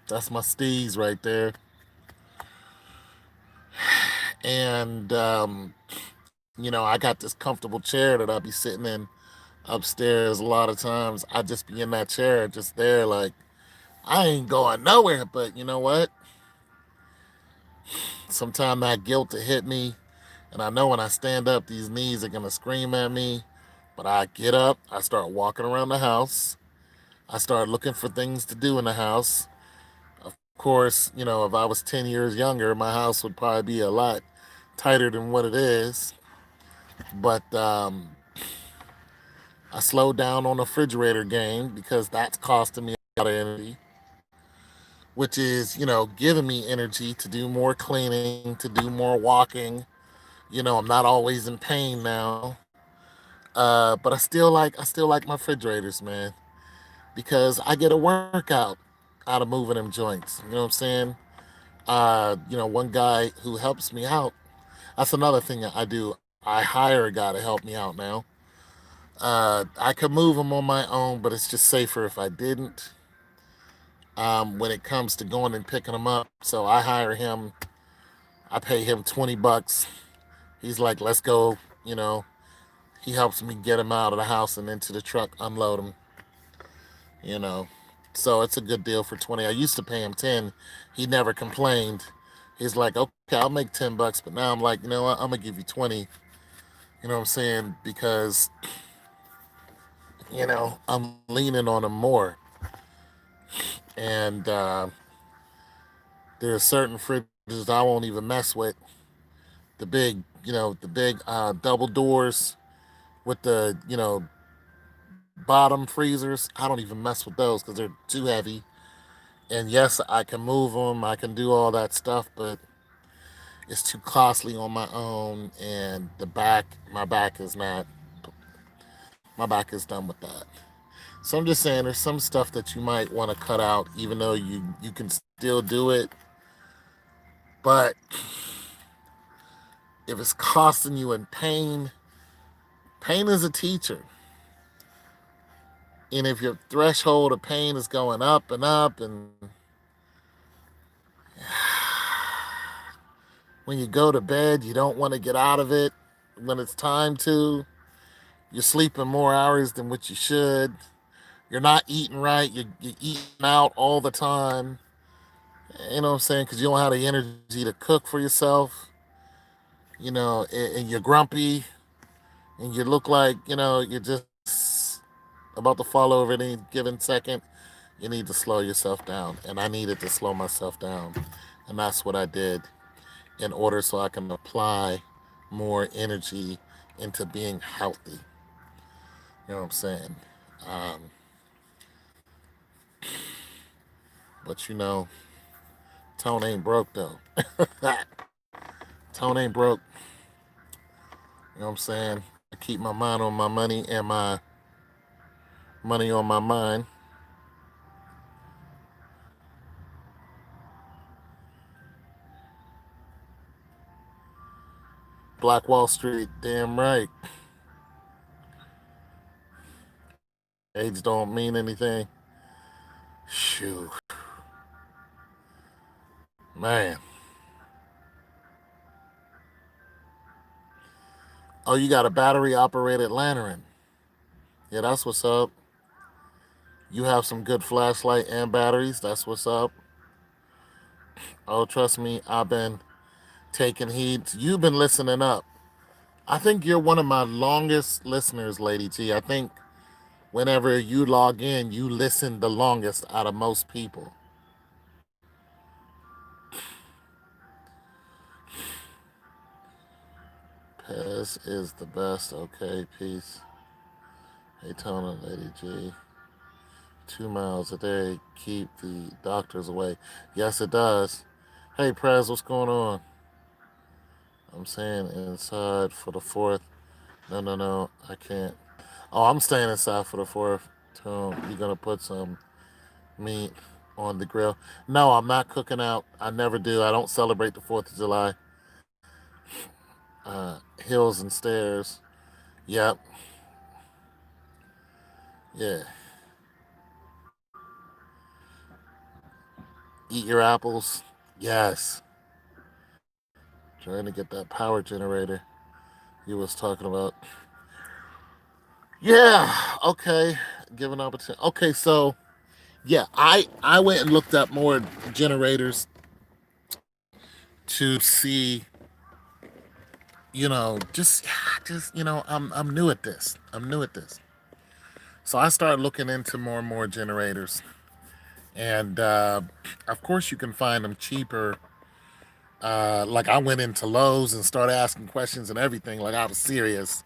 That's my steez right there. And I got this comfortable chair that I'll be sitting in upstairs a lot of times. I just be in that chair, just there, like I ain't going nowhere. But you know what? Sometimes that guilt to hit me, and I know when I stand up, these knees are gonna scream at me. But I get up, I start walking around the house. I start looking for things to do in the house. Of course, if I was 10 years younger, my house would probably be a lot tighter than what it is. But I slowed down on the refrigerator game because that's costing me a lot of energy, which is, giving me energy to do more cleaning, to do more walking. I'm not always in pain now. But I still like my refrigerators, man, because I get a workout out of moving them joints. You know what I'm saying? One guy who helps me out. That's another thing that I do. I hire a guy to help me out now. I could move them on my own, but it's just safer if I didn't. When it comes to going and picking them up, so I hire him. I pay him $20. He's like, "Let's go." You know, he helps me get them out of the house and into the truck, unload them. You know, so it's a good deal for 20. I used to pay him 10. He never complained. He's like, "Okay, I'll make $10," but now I'm like, you know what? I'm gonna give you 20. You know what I'm saying? Because I'm leaning on him more. And there are certain fridges I won't even mess with. The big double doors with the bottom freezers. I don't even mess with those because they're too heavy. And yes, I can move them. I can do all that stuff, but it's too costly on my own. And my back is not. My back is done with that. So I'm just saying, there's some stuff that you might want to cut out, even though you can still do it. But if it's costing you in pain, pain is a teacher. And if your threshold of pain is going up and up, and when you go to bed, you don't want to get out of it when it's time to, you're sleeping more hours than what you should, you're not eating right, you're eating out all the time, you know what I'm saying? Because you don't have the energy to cook for yourself, and you're grumpy, and you look like, you're just about to fall over at any given second. You need to slow yourself down. And I needed to slow myself down. And that's what I did in order so I can apply more energy into being healthy. You know what I'm saying? Um, but Tone ain't broke though. Tone ain't broke. You know what I'm saying? I keep my mind on my money and my money on my mind. Black Wall Street, damn right. Age don't mean anything. Shoot, man. Oh, you got a battery operated lantern. Yeah, that's what's up. You have some good flashlight and batteries. That's what's up. Oh, trust me, I've been taking heed. You've been listening up. I think you're one of my longest listeners, Lady T. I think whenever you log in, you listen the longest out of most people. Pez is the best. Okay, peace. Hey, Tona, Lady G. 2 miles a day keep the doctors away. Yes, it does. Hey, Prez, what's going on? I'm saying inside for the fourth. No, no, no, I can't. Oh, I'm staying inside for the fourth. You're gonna put some meat on the grill. No, I'm not cooking out. I never do. I don't celebrate the 4th of July. Hills and stairs. Yep. Yeah. Eat your apples. Yes. Trying to get that power generator you was talking about. Yeah. Okay. Give an opportunity. Okay, so yeah, I went and looked up more generators to see, just I'm new at this. I'm new at this. So I started looking into more and more generators, and of course you can find them cheaper. Like I went into Lowe's and started asking questions and everything, like I was serious.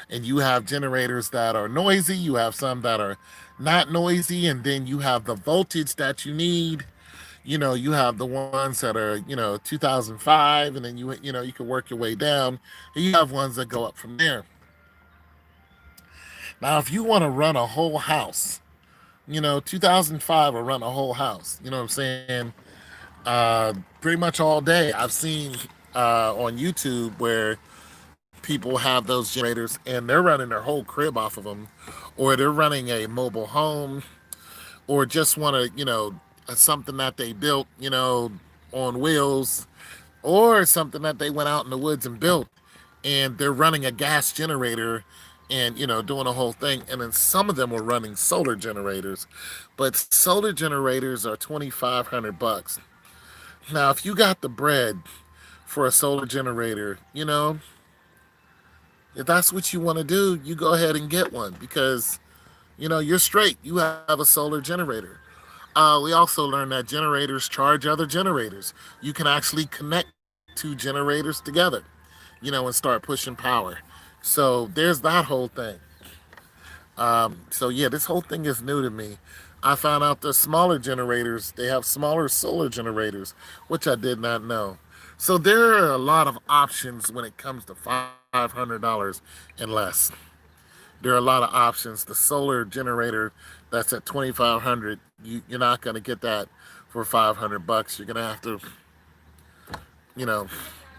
And you have generators that are noisy, you have some that are not noisy, and then you have the voltage that you need. You have the ones that are 2005, and then you can work your way down, and you have ones that go up from there. Now, if you want to run a whole house, 2005 will run a whole house. You know what I'm saying? Pretty much all day. I've seen on YouTube where people have those generators and they're running their whole crib off of them, or they're running a mobile home, or just want to, something that they built, on wheels, or something that they went out in the woods and built, and they're running a gas generator and doing a whole thing. And then some of them were running solar generators, but solar generators are 2,500 bucks. Now if you got the bread for a solar generator, if that's what you want to do, you go ahead and get one, because you're straight. You have a solar generator. We also learned that generators charge other generators. You can actually connect two generators together, and start pushing power. So there's that whole thing. So yeah, this whole thing is new to me. I found out the smaller generators, they have smaller solar generators, which I did not know. So there are a lot of options when it comes to $500 and less. There are a lot of options. The solar generator that's at 2,500, you're not going to get that for 500 bucks. You're going to have to, you know,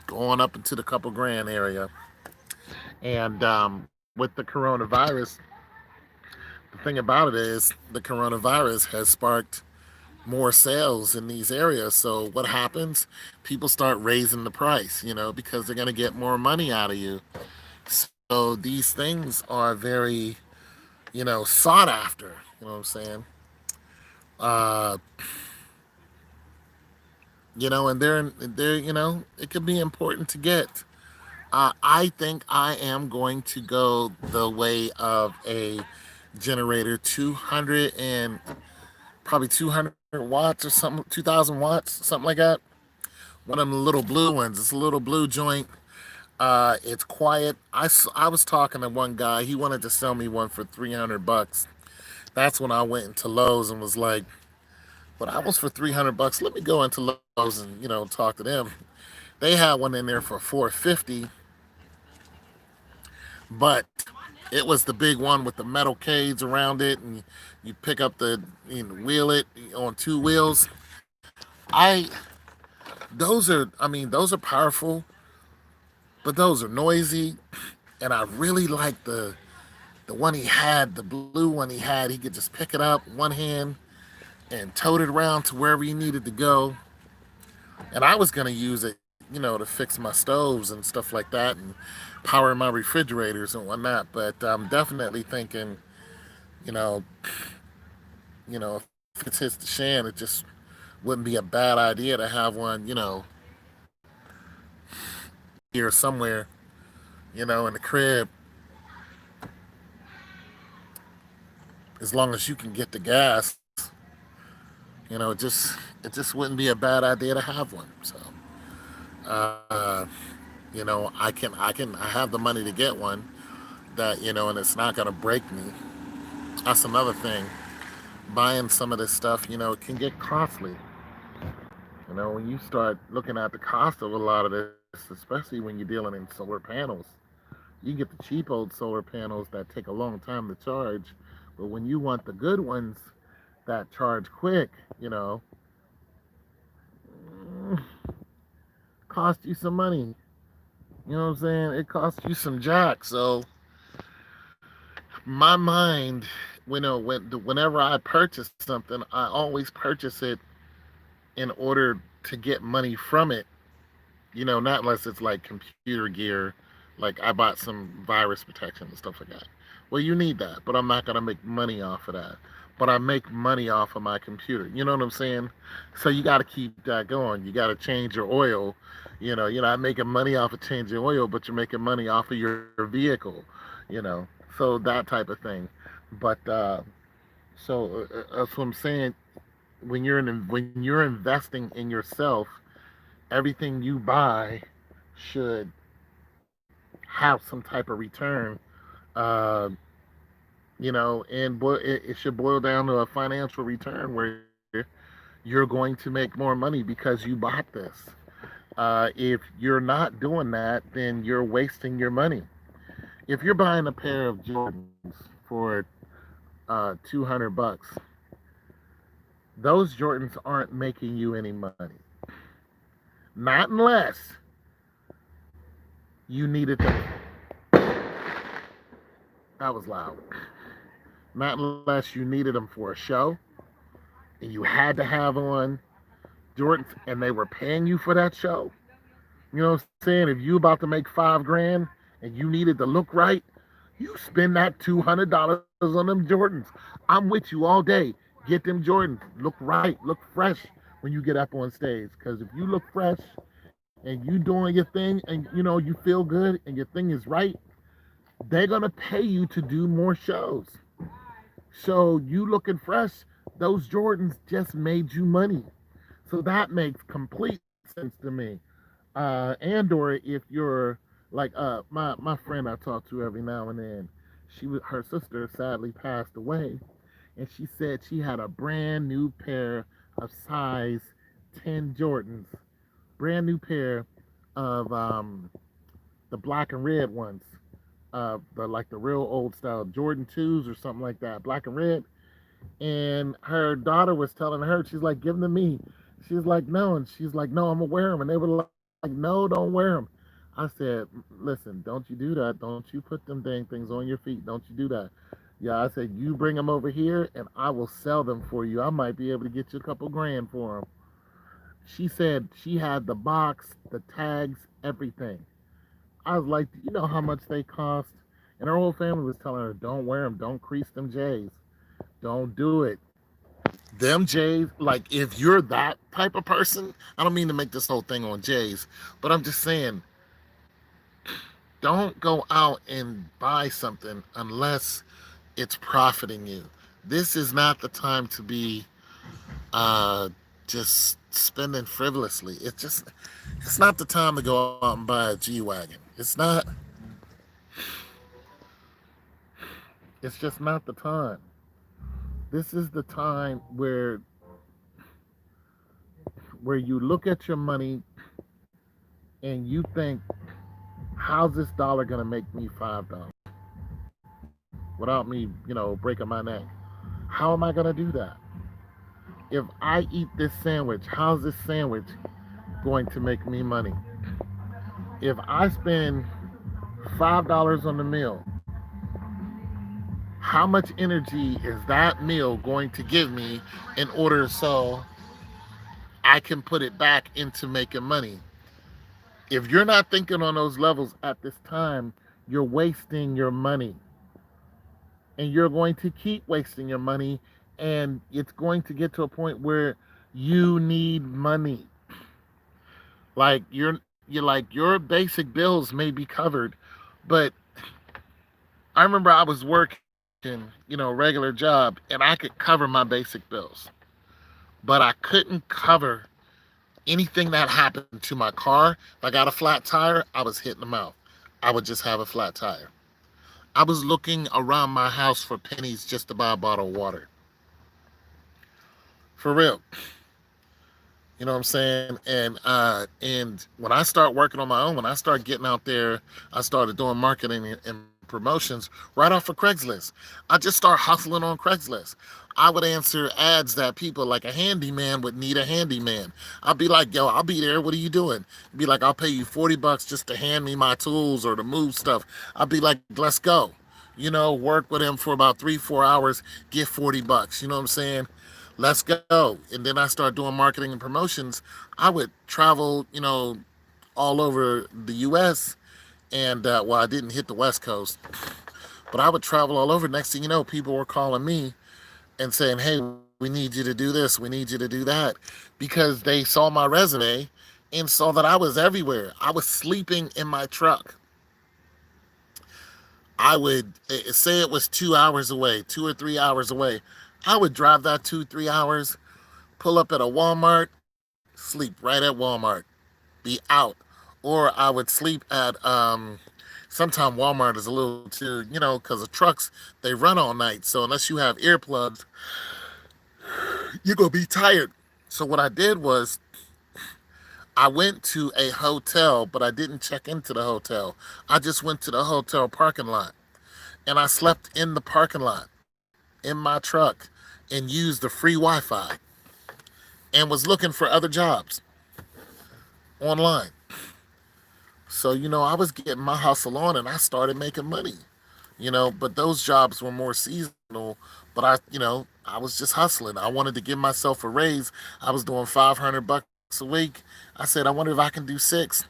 go on up into the couple grand area. And with the coronavirus, the thing about it is the coronavirus has sparked more sales in these areas. So what happens? People start raising the price, because they're going to get more money out of you. So these things are very, sought after. You know what I'm saying? Uh, and it could be important to get. I think I am going to go the way of a generator, 200 and probably 200 watts or something, 2,000 watts, something like that. One of them little blue ones. It's a little blue joint. It's quiet. I was talking to one guy. He wanted to sell me one for 300 bucks. That's when I went into Lowe's and was like, but I was for 300 bucks. Let me go into Lowe's and, talk to them. They had one in there for 450, but it was the big one with the metal cage around it, and you pick up wheel it on two wheels. I those are powerful, but those are noisy, and I really like the one he had, the blue one he had. He could just pick it up one hand and tote it around to wherever he needed to go. And I was gonna use it, to fix my stoves and stuff like that and power my refrigerators and whatnot. But I'm definitely thinking, you know, if it hits the shan, it just wouldn't be a bad idea to have one, here somewhere, in the crib, as long as you can get the gas. It just wouldn't be a bad idea to have one. So, uh, I have the money to get one that and it's not gonna break me. That's another thing. Buying some of this stuff, it can get costly. When you start looking at the cost of a lot of this, especially when you're dealing in solar panels, you get the cheap old solar panels that take a long time to charge, but when you want the good ones that charge quick, mm, cost you some money. You know what I'm saying? It costs you some jack. So my mind, whenever I purchase something, I always purchase it in order to get money from it. Not unless it's like computer gear, like I bought some virus protection and stuff like that. Well, you need that, but I'm not gonna make money off of that. But I make money off of my computer. You know what I'm saying? So you got to keep that going. You got to change your oil. You're not making money off of changing oil, but you're making money off of your vehicle. You know, so that type of thing. But that's what I'm saying. When you're investing in yourself, everything you buy should have some type of return. Uh, it should boil down to a financial return where you're going to make more money because you bought this. If you're not doing that, then you're wasting your money. If you're buying a pair of Jordans for 200 bucks, those Jordans aren't making you any money. Not unless you needed them. That was loud. Not unless you needed them for a show and you had to have on Jordans and they were paying you for that show. You know what I'm saying? If you about to make 5 grand and you needed to look right, you spend that $200 on them Jordans. I'm with you all day. Get them Jordans. Look right. Look fresh when you get up on stage. Because if you look fresh and you doing your thing and you feel good and your thing is right, they're gonna pay you to do more shows. So you looking fresh, those Jordans just made you money. So that makes complete sense to me. And or if you're like my friend I talk to every now and then, her sister sadly passed away, and she said she had a brand new pair of size 10 Jordans, brand new pair of the black and red ones, the real old style Jordan 2s or something like that, black and red. And her daughter was telling her, she's like, give them to me. She's like, no. And she's like, no, I'm going to wear them. And they were like, no, don't wear them. I said, listen, don't you do that. Don't you put them dang things on your feet. Don't you do that. Yeah, I said, you bring them over here and I will sell them for you. I might be able to get you a couple grand for them. She said she had the box, the tags, everything. I was like, you know how much they cost? And her whole family was telling her, don't wear them. Don't crease them J's. Don't do it. Them J's, like if you're that type of person, I don't mean to make this whole thing on J's, but I'm just saying, don't go out and buy something unless it's profiting you. This is not the time to be uh, just spending frivolously. It's not the time to go out and buy a G wagon. It's not. It's just not the time. This is the time where you look at your money and you think, how's this dollar gonna make me $5 without me, breaking my neck? How am I gonna do that? If I eat this sandwich, how's this sandwich going to make me money? If I spend $5 on the meal, how much energy is that meal going to give me in order so I can put it back into making money? If you're not thinking on those levels at this time, you're wasting your money. And you're going to keep wasting your money. And it's going to get to a point where you need money. Like you're like your basic bills may be covered, but I remember I was working, regular job, and I could cover my basic bills, but I couldn't cover anything that happened to my car. If I got a flat tire, I was hitting them out. I would just have a flat tire. I was looking around my house for pennies just to buy a bottle of water. For real. You know what I'm saying? And when I start working on my own, when I start getting out there, I started doing marketing and promotions right off of Craigslist. I just start hustling on Craigslist. I would answer ads that people like a handyman would need a handyman. I'd be like, yo, I'll be there. What are you doing? Be like, I'll pay you $40 just to hand me my tools or to move stuff. I'd be like, let's go. Work with him for about 3-4 hours, get $40. You know what I'm saying? Let's go. And then I start doing marketing and promotions. I would travel, all over the U.S. And, well, I didn't hit the West Coast, but I would travel all over. Next thing you know, people were calling me and saying, hey, we need you to do this. We need you to do that. Because they saw my resume and saw that I was everywhere. I was sleeping in my truck. I would say it was 2 hours away, 2 or 3 hours away. I would drive that 2-3 hours, pull up at a Walmart, sleep right at Walmart, be out. Or I would sleep at, sometimes Walmart is a little too, because the trucks, they run all night. So unless you have earplugs, you're going to be tired. So what I did was I went to a hotel, but I didn't check into the hotel. I just went to the hotel parking lot and I slept in the parking lot in my truck and used the free Wi-Fi and was looking for other jobs online. So, I was getting my hustle on and I started making money, but those jobs were more seasonal. But I was just hustling. I wanted to give myself a raise. I was doing $500 a week. I said, I wonder if I can do six.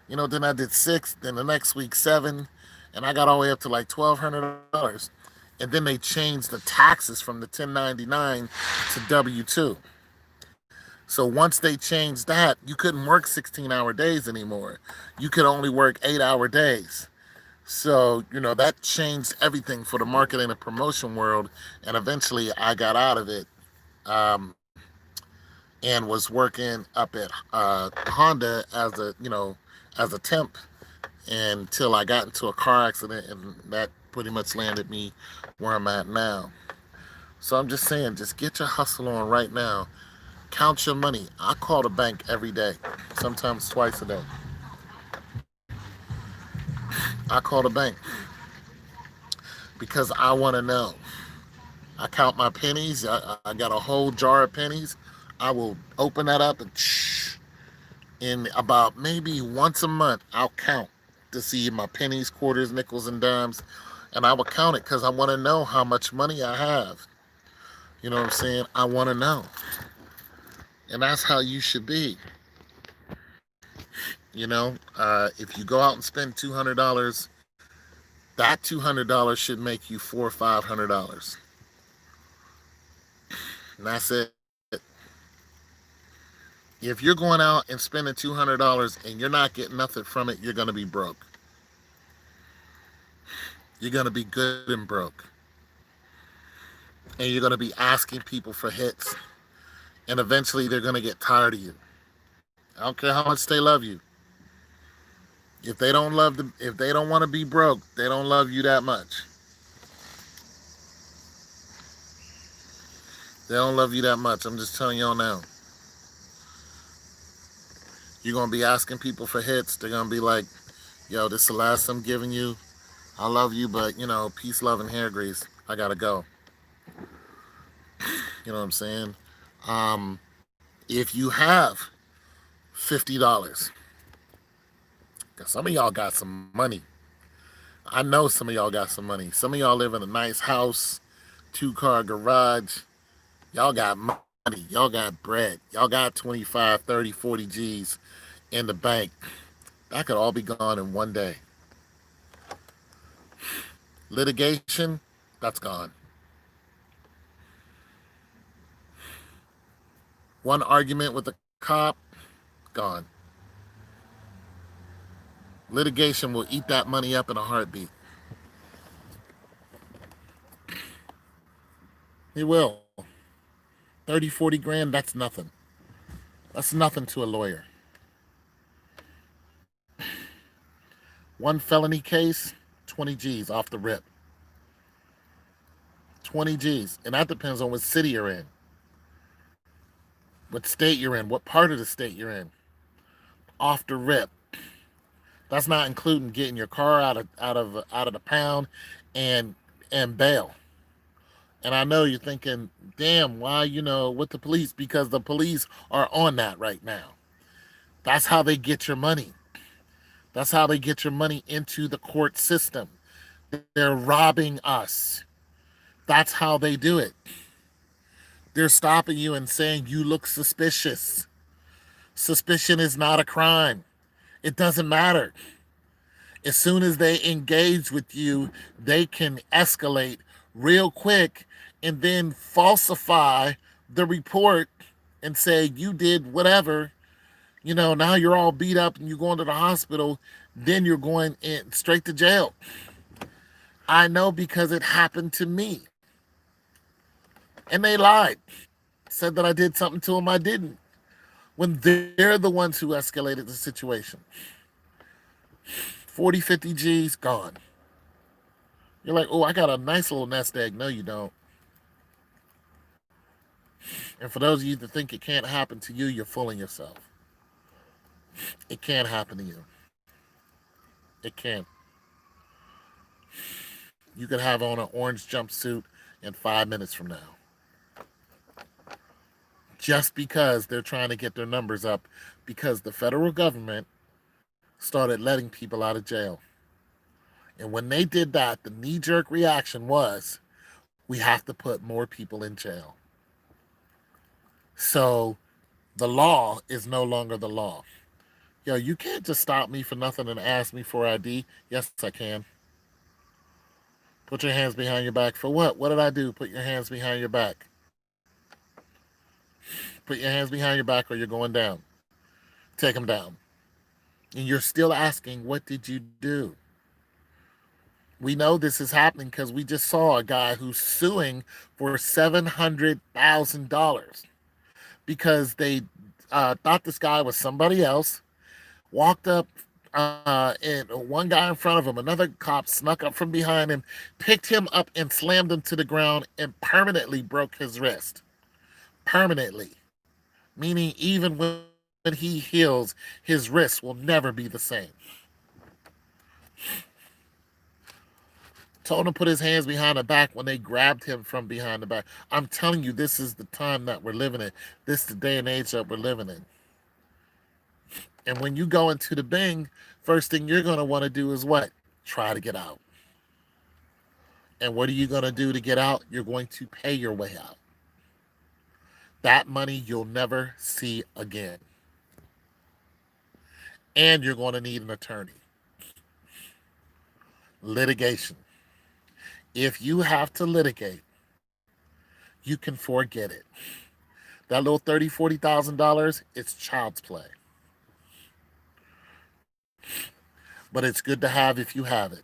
Then I did six, then the next week seven, and I got all the way up to like $1,200. And then they changed the taxes from the 1099 to W-2. So once they changed that, you couldn't work 16-hour days anymore. You could only work 8-hour days. So, that changed everything for the marketing and promotion world. And eventually I got out of it, um, and was working up at Honda as a temp until I got into a car accident. And that pretty much landed me where I'm at now. So I'm just saying, just get your hustle on right now. Count your money. I call the bank every day, sometimes twice a day. I call the bank because I want to know. I count my pennies. I got a whole jar of pennies. I will open that up and in about maybe once a month, I'll count to see my pennies, quarters, nickels, and dimes. And I will count it because I want to know how much money I have. You know what I'm saying? I want to know. And that's how you should be. If you go out and spend $200, that $200 should make you $400 or $500. And that's it. If you're going out and spending $200 and you're not getting nothing from it, you're going to be broke. You're going to be good and broke. And you're going to be asking people for hits. And eventually they're going to get tired of you. I don't care how much they love you. If they don't want to be broke, they don't love you that much. They don't love you that much. I'm just telling y'all now. You're going to be asking people for hits. They're going to be like, yo, this is the last I'm giving you. I love you, but, peace, love, and hair grease. I got to go. You know what I'm saying? If you have $50, because some of y'all got some money. I know some of y'all got some money. Some of y'all live in a nice house, 2-car garage. Y'all got money. Y'all got bread. Y'all got 25, 30, 40 G's in the bank. That could all be gone in one day. Litigation, that's gone. One argument with the cop, gone. Litigation will eat that money up in a heartbeat. He will. 30, 40 grand, that's nothing. That's nothing to a lawyer. One felony case, 20 G's off the rip. 20 G's. And that depends on what city you're in, what state you're in, what part of the state you're in. Off the rip. That's not including getting your car out of the pound and bail. And I know you're thinking, damn, why, with the police? Because the police are on that right now. That's how they get your money. That's how they get your money into the court system. They're robbing us. That's how they do it. They're stopping you and saying you look suspicious. Suspicion is not a crime. It doesn't matter. As soon as they engage with you, they can escalate real quick and then falsify the report and say you did whatever. Now you're all beat up and you're going to the hospital. Then you're going in straight to jail. I know because it happened to me. And they lied. Said that I did something to them I didn't. When they're the ones who escalated the situation. 40, 50 G's, gone. You're like, oh, I got a nice little nest egg. No, you don't. And for those of you that think it can't happen to you, you're fooling yourself. It can't happen to you. It can't. You could have on an orange jumpsuit in 5 minutes from now. Just because they're trying to get their numbers up, because the federal government started letting people out of jail. And when they did that, the knee-jerk reaction was, we have to put more people in jail. So the law is no longer the law. Yo, you can't just stop me for nothing and ask me for ID. Yes, I can. Put your hands behind your back. For what? What did I do? Put your hands behind your back. Put your hands behind your back or you're going down. Take them down. And you're still asking, what did you do? We know this is happening because we just saw a guy who's suing for $700,000 because they thought this guy was somebody else, walked up, and one guy in front of him, another cop snuck up from behind him, picked him up and slammed him to the ground and permanently broke his wrist. Permanently. Meaning even when he heals, his wrist will never be the same. Told him to put his hands behind the back when they grabbed him from behind the back. I'm telling you, this is the time that we're living in. This is the day and age that we're living in. And when you go into the Bing, first thing you're going to want to do is what? Try to get out. And what are you going to do to get out? You're going to pay your way out. That money you'll never see again. And you're going to need an attorney. Litigation. If you have to litigate, you can forget it. That little $30,000, $40,000, it's child's play. But it's good to have if you have it.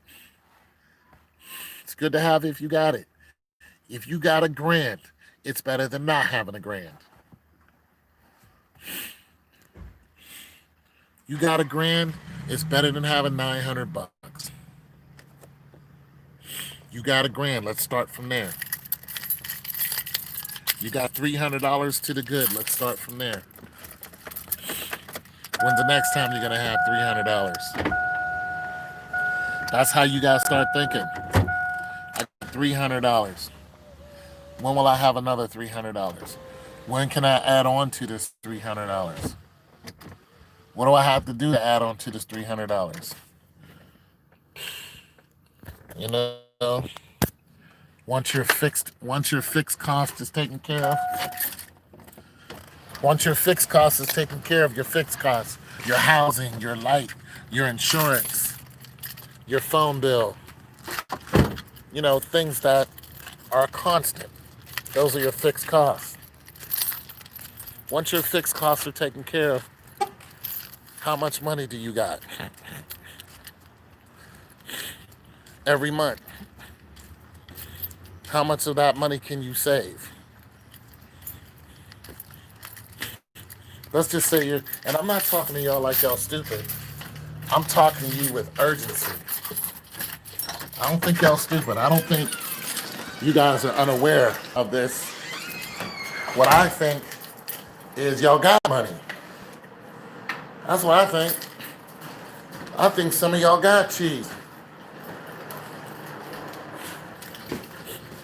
It's good to have if you got it. If you got $1,000, it's better than not having $1,000. You got $1,000, it's better than having $900. You got $1,000, let's start from there. You got $300 to the good, let's start from there. When's the next time you're going to have $300? That's how you got to start thinking. I got $300. When will I have another $300? When can I add on to this $300? What do I have to do to add on to this $300? You know, once your fixed cost is taken care of, Once your fixed cost is taken care of, your fixed costs, your housing, your light, your insurance, your phone bill, things that are constant. Those are your fixed costs. Once your fixed costs are taken care of, how much money do you got every month? How much of that money can you save? Let's just say and I'm not talking to y'all like y'all stupid. I'm talking to you with urgency. I don't think y'all stupid. I don't think you guys are unaware of this. What I think is y'all got money. That's what I think. I think some of y'all got cheese.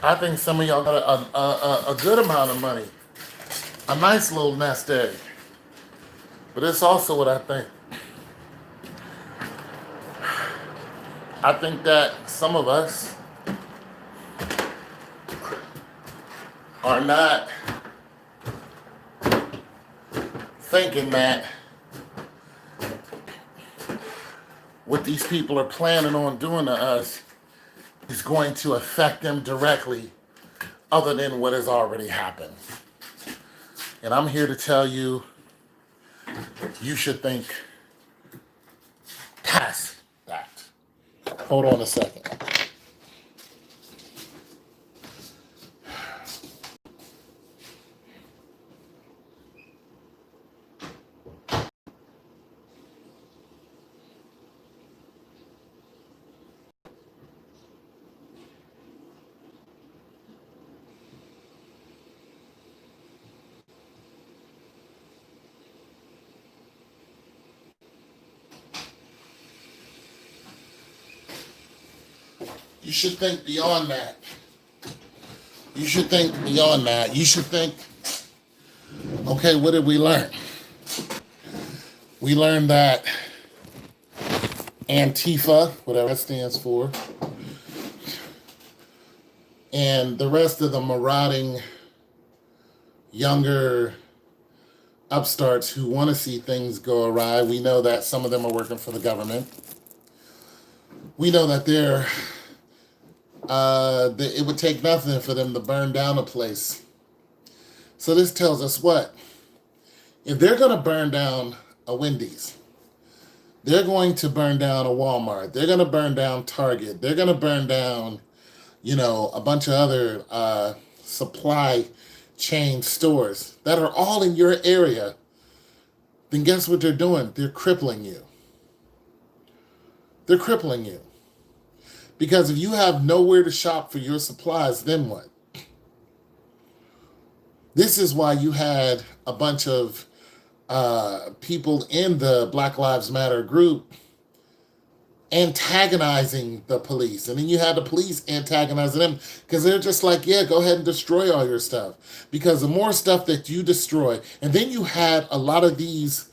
I think some of y'all got a good amount of money. A nice little nest egg. But it's also what I think. I think that some of us are not thinking that what these people are planning on doing to us is going to affect them directly other than what has already happened. And I'm here to tell you, you should think past that. Hold on a second. You should think beyond that. You should think beyond that. You should think, okay, what did we learn? We learned that Antifa, whatever that stands for, and the rest of the marauding younger upstarts who want to see things go awry, we know that some of them are working for the government. We know that it would take nothing for them to burn down a place. So this tells us what? If they're going to burn down a Wendy's, they're going to burn down a Walmart, they're going to burn down Target, they're going to burn down, a bunch of other supply chain stores that are all in your area, then guess what they're doing? They're crippling you. They're crippling you. Because if you have nowhere to shop for your supplies, then what? This is why you had a bunch of people in the Black Lives Matter group antagonizing the police. And then you had the police antagonizing them because they're just like, yeah, go ahead and destroy all your stuff. Because the more stuff that you destroy, and then you had a lot of these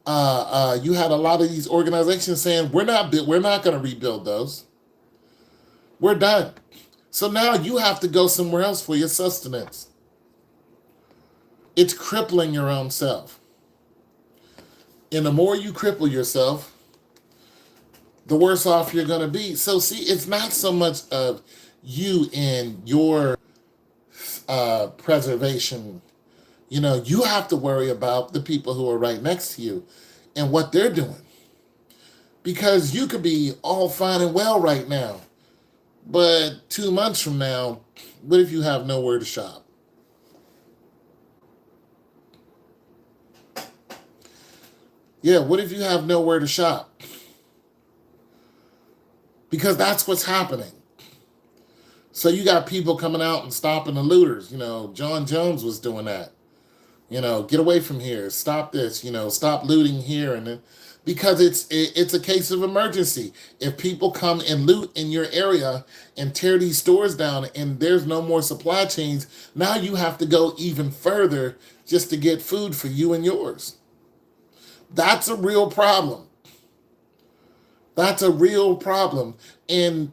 organizations saying, we're not going to rebuild those. We're done. So now you have to go somewhere else for your sustenance. It's crippling your own self. And the more you cripple yourself, the worse off you're going to be. So see, it's not so much of you and your preservation. You have to worry about the people who are right next to you and what they're doing. Because you could be all fine and well right now. But 2 months from now, what if you have nowhere to shop? Yeah, what if you have nowhere to shop? Because that's what's happening. So you got people coming out and stopping the looters. John Jones was doing that. Get away from here. Stop this. Stop looting here. And then, because it's a case of emergency. If people come and loot in your area and tear these stores down and there's no more supply chains, now you have to go even further just to get food for you and yours. That's a real problem. That's a real problem. And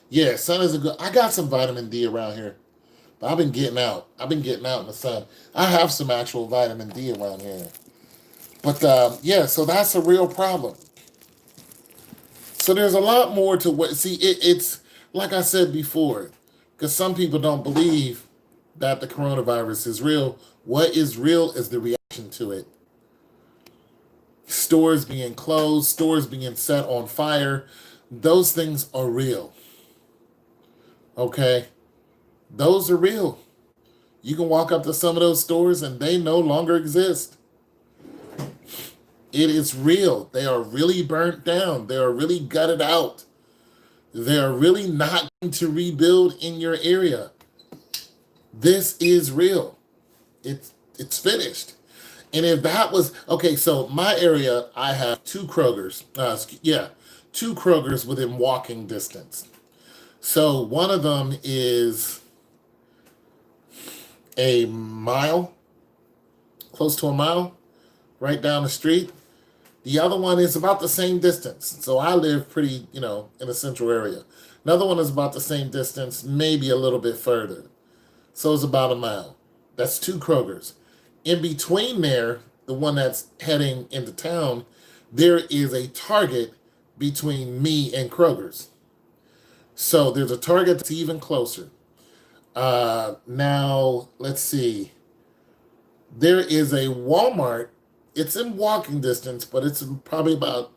yeah, sun is a good. I got some vitamin D around here. But I've been getting out. I've been getting out in the sun. I have some actual vitamin D around here. But yeah, so that's a real problem. So there's a lot more to what. See, it's like I said before, because some people don't believe that the coronavirus is real. What is real is the reaction to it. Stores being closed, stores being set on fire, those things are real. Okay? Those are real. You can walk up to some of those stores and they no longer exist. It is real. They are really burnt down. They are really gutted out. They are really not going to rebuild in your area. This is real. It's finished. And if that was okay, so my area, I have two Krogers. Two Krogers within walking distance. So one of them is a mile, close to a mile, right down the street. The other one is about the same distance. So I live pretty, in a central area. Another one is about the same distance, maybe a little bit further. So it's about a mile. That's two Krogers. In between there, the one that's heading into town, there is a Target between me and Kroger's. So there's a Target that's even closer. Now, let's see. There is a Walmart. It's in walking distance, but it's probably about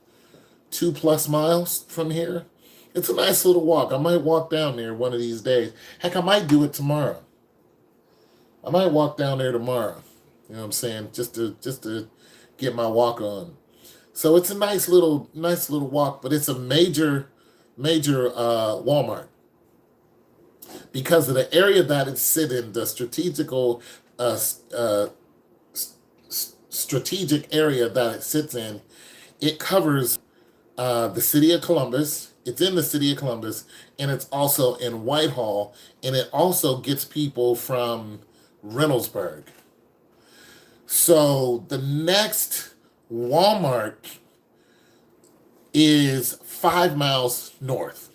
2+ miles from here. It's a nice little walk. I might walk down there one of these days. Heck, I might do it tomorrow. I might walk down there tomorrow. You know what I'm saying? Just to get my walk on. So it's a nice little walk, but it's a major Walmart because of the area that it's sit in, the strategic area that it sits in. It covers the city of Columbus. It's in the city of Columbus, and it's also in Whitehall, and it also gets people from Reynoldsburg. So the next Walmart is 5 miles north.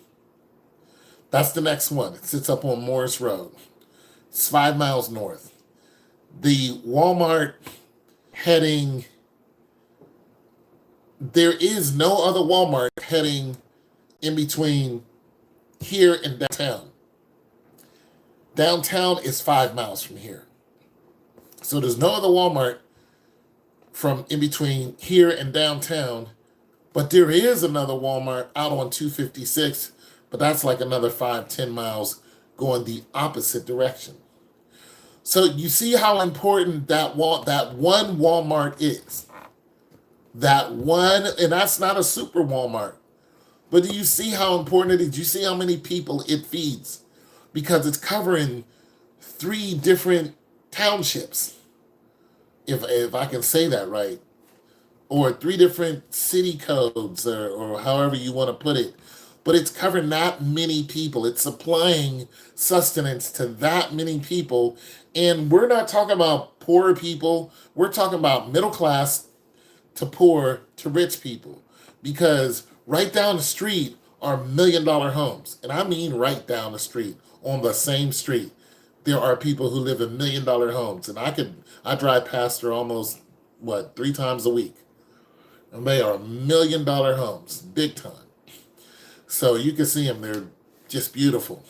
That's the next one. It sits up on Morris Road. It's 5 miles north. The Walmart heading, there is no other Walmart heading in between here and downtown. Downtown is 5 miles from here. So there's no other Walmart from in between here and downtown, but there is another Walmart out on 256, but that's like another 5-10 miles going the opposite direction. So you see how important that one Walmart is. That one, and that's not a super Walmart. But do you see how important it is? Do you see how many people it feeds? Because it's covering 3 different townships, if I can say that right, or 3 different city codes, or however you want to put it. But it's covering that many people. It's supplying sustenance to that many people. And we're not talking about poor people. We're talking about middle class to poor to rich people. Because right down the street are $1 million homes. And I mean right down the street, on the same street. There are people who live in $1 million homes. And I drive past there almost, 3 times a week. And they are $1 million homes, big time. So you can see them, they're just beautiful.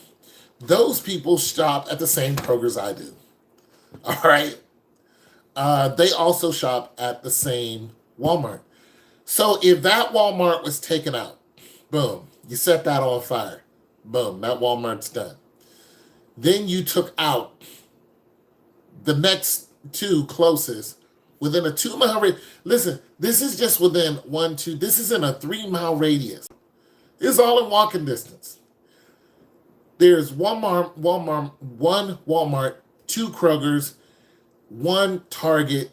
Those people shop at the same Kroger's I do. All right. They also shop at the same Walmart. So if that Walmart was taken out, boom, you set that on fire. Boom, that Walmart's done. Then you took out the next 2 closest within a 2-mile radius. Listen, this is just within 1, 2, this is in a 3-mile radius. It's all in walking distance. There's one Walmart, 2 Krogers, 1 Target.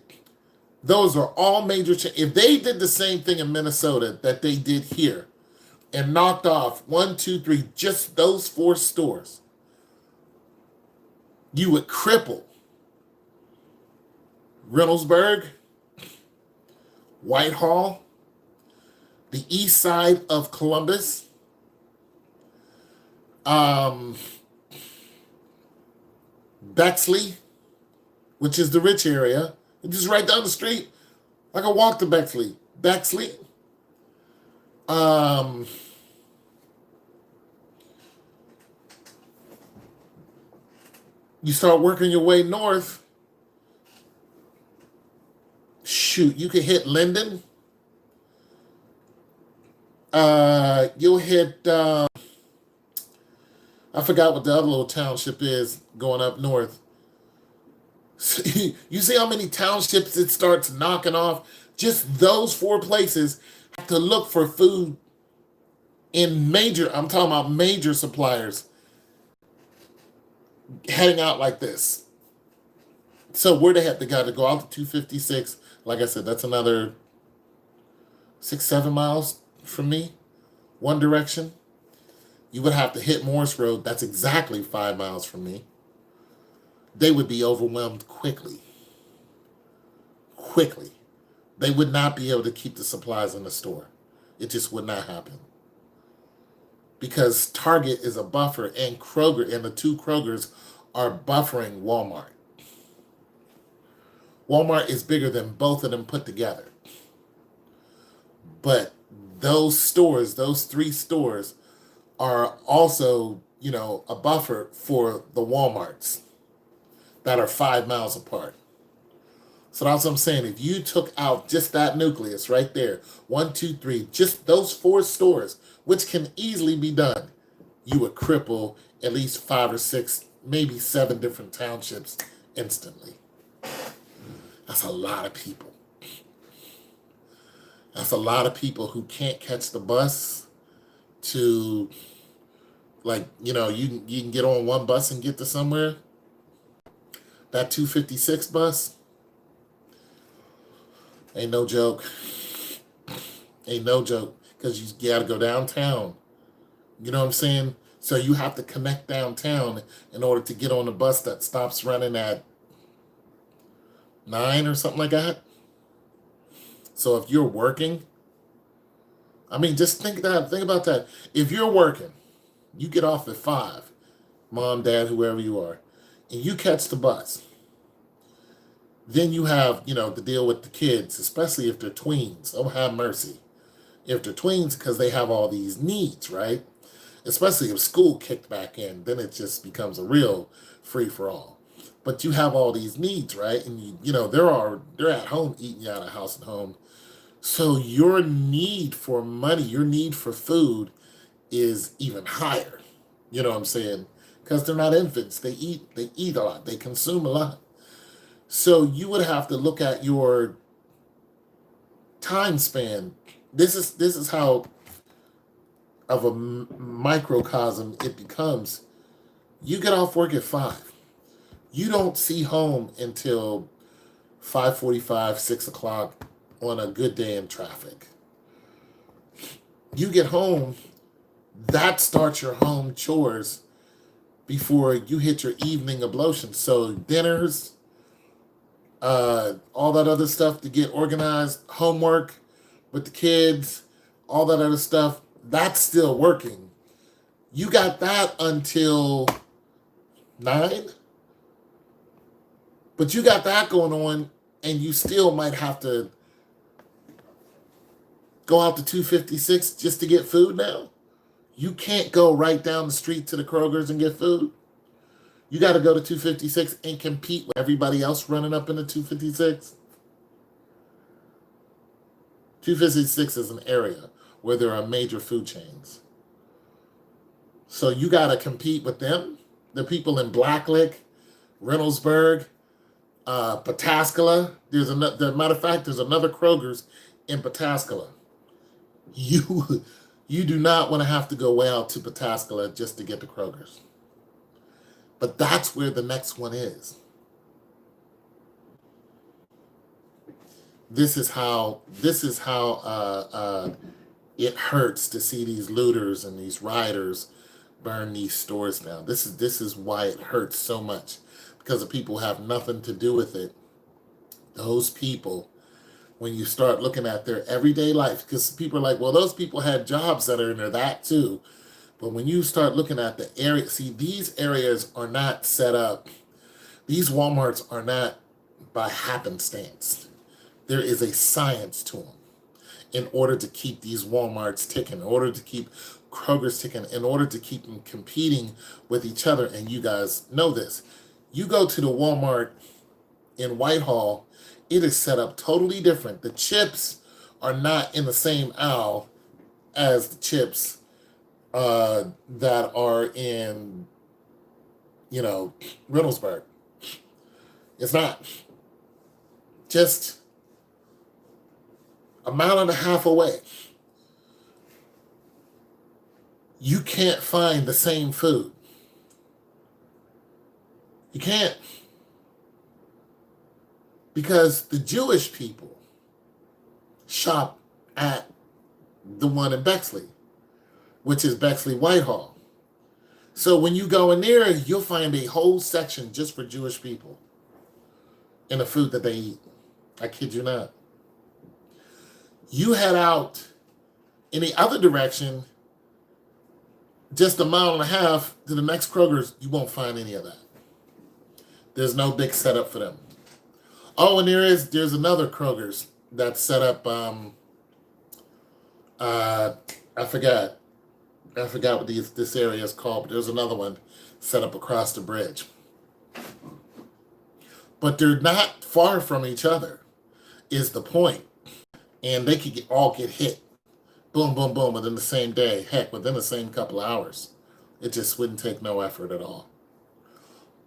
Those are all major if they did the same thing in Minnesota that they did here and knocked off 1, 2, 3, just those 4 stores, you would cripple Reynoldsburg, Whitehall, the east side of Columbus, Bexley, which is the rich area. It's just right down the street. I can walk to Bexley. Bexley. Um, you start working your way north. Shoot, you can hit Linden. You'll hit. I forgot what the other little township is going up north. You see how many townships it starts knocking off? Just those four places have to look for food in major, I'm talking about major suppliers heading out like this. So where they have they got to go out to 256. Like I said, that's another 6, 7 miles from me, one direction. You would have to hit Morris Road. That's exactly 5 miles from me. They would be overwhelmed quickly. Quickly. They would not be able to keep the supplies in the store. It just would not happen. Because Target is a buffer and Kroger, and the two Krogers are buffering Walmart. Walmart is bigger than both of them put together. But those stores, those three stores, are also, a buffer for the Walmarts that are 5 miles apart. So that's what I'm saying. If you took out just that nucleus right there, 1, 2, 3, just those four stores, which can easily be done, you would cripple at least 5 or 6, maybe 7 different townships instantly. That's a lot of people. That's a lot of people who can't catch the bus to, you can get on one bus and get to somewhere. That 256 bus ain't no joke. Ain't no joke. Because you got to go downtown. You know what I'm saying? So you have to connect downtown in order to get on a bus that stops running at 9 or something like that. So if you're working, just think about that. If you're working, you get off at 5, mom, dad, whoever you are, and you catch the bus. Then you have, to deal with the kids, especially if they're tweens. Oh, have mercy. If they're tweens, because they have all these needs, right? Especially if school kicked back in, then it just becomes a real free-for-all. But you have all these needs, right? And, they're at home eating you out of house and home. So your need for money, your need for food is even higher. You know what I'm saying? Because they're not infants. They eat a lot. They consume a lot. So you would have to look at your time span. This is how of a microcosm it becomes. You get off work at 5. You don't see home until 5:45, 6 o'clock on a good day in traffic. You get home, that starts your home chores before you hit your evening ablution. So dinners, all that other stuff to get organized, homework with the kids, all that other stuff, that's still working. You got that until 9, but you got that going on, and you still might have to go out to 256 just to get food now. You can't go right down the street to the Kroger's and get food. You got to go to 256 and compete with everybody else running up into 256. 256 is an area where there are major food chains. So you got to compete with them, the people in Blacklick, Reynoldsburg, Pataskala. There's matter of fact, there's another Kroger's in Pataskala. You do not want to have to go way out to Pataskala just to get the Kroger's. But that's where the next one is. This is how it hurts to see these looters and these rioters burn these stores down. This is why it hurts so much, because the people have nothing to do with it. Those people, when you start looking at their everyday life, because people are like, well, those people had jobs that are in there, that too. But when you start looking at the area, see, these areas are not set up These Walmarts are not by happenstance. There is a science to them in order to keep these Walmarts ticking, in order to keep Kroger's ticking, in order to keep them competing with each other. And you guys know this. You go to the Walmart in Whitehall, it is set up totally different. The chips are not in the same aisle as the chips that are in, Reynoldsburg. It's not. Just a mile and a half away, you can't find the same food. You can't. Because the Jewish people shop at the one in Bexley, which is Bexley Whitehall. So when you go in there, you'll find a whole section just for Jewish people and the food that they eat. I kid you not. You head out in the other direction, just a mile and a half to the next Kroger's, you won't find any of that. There's no big setup for them. Oh, and there's another Kroger's that's set up. I forgot what this area is called, but there's another one set up across the bridge. But they're not far from each other, is the point. And they could all get hit. Boom, boom, boom, within the same day. Heck, within the same couple of hours. It just wouldn't take no effort at all.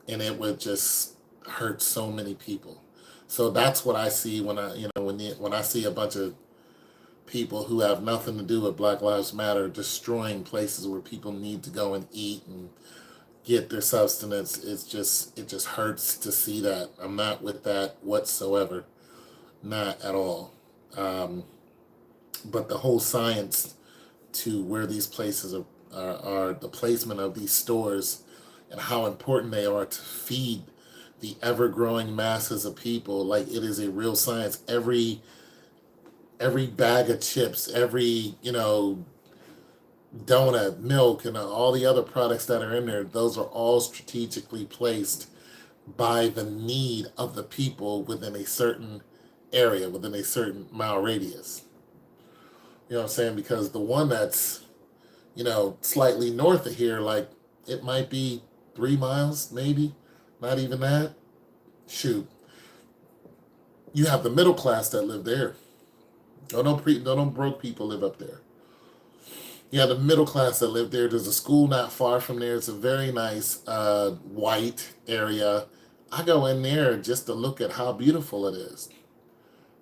And it would just hurt so many people. So that's what I see when I see a bunch of people who have nothing to do with Black Lives Matter destroying places where people need to go and eat and get their sustenance. It just hurts to see that. I'm not with that whatsoever. Not at all. But the whole science to where these places are the placement of these stores and how important they are to feed the ever-growing masses of people, like it is a real science. Every bag of chips, every donut, milk, and all the other products that are in there, those are all strategically placed by the need of the people within a certain area, within a certain mile radius. You know what I'm saying? Because the one that's, slightly north of here, like it might be 3 miles, maybe, not even that. Shoot. You have the middle class that live there. Don't broke people live up there. You have the middle class that live there. There's a school not far from there. It's a very nice white area. I go in there just to look at how beautiful it is.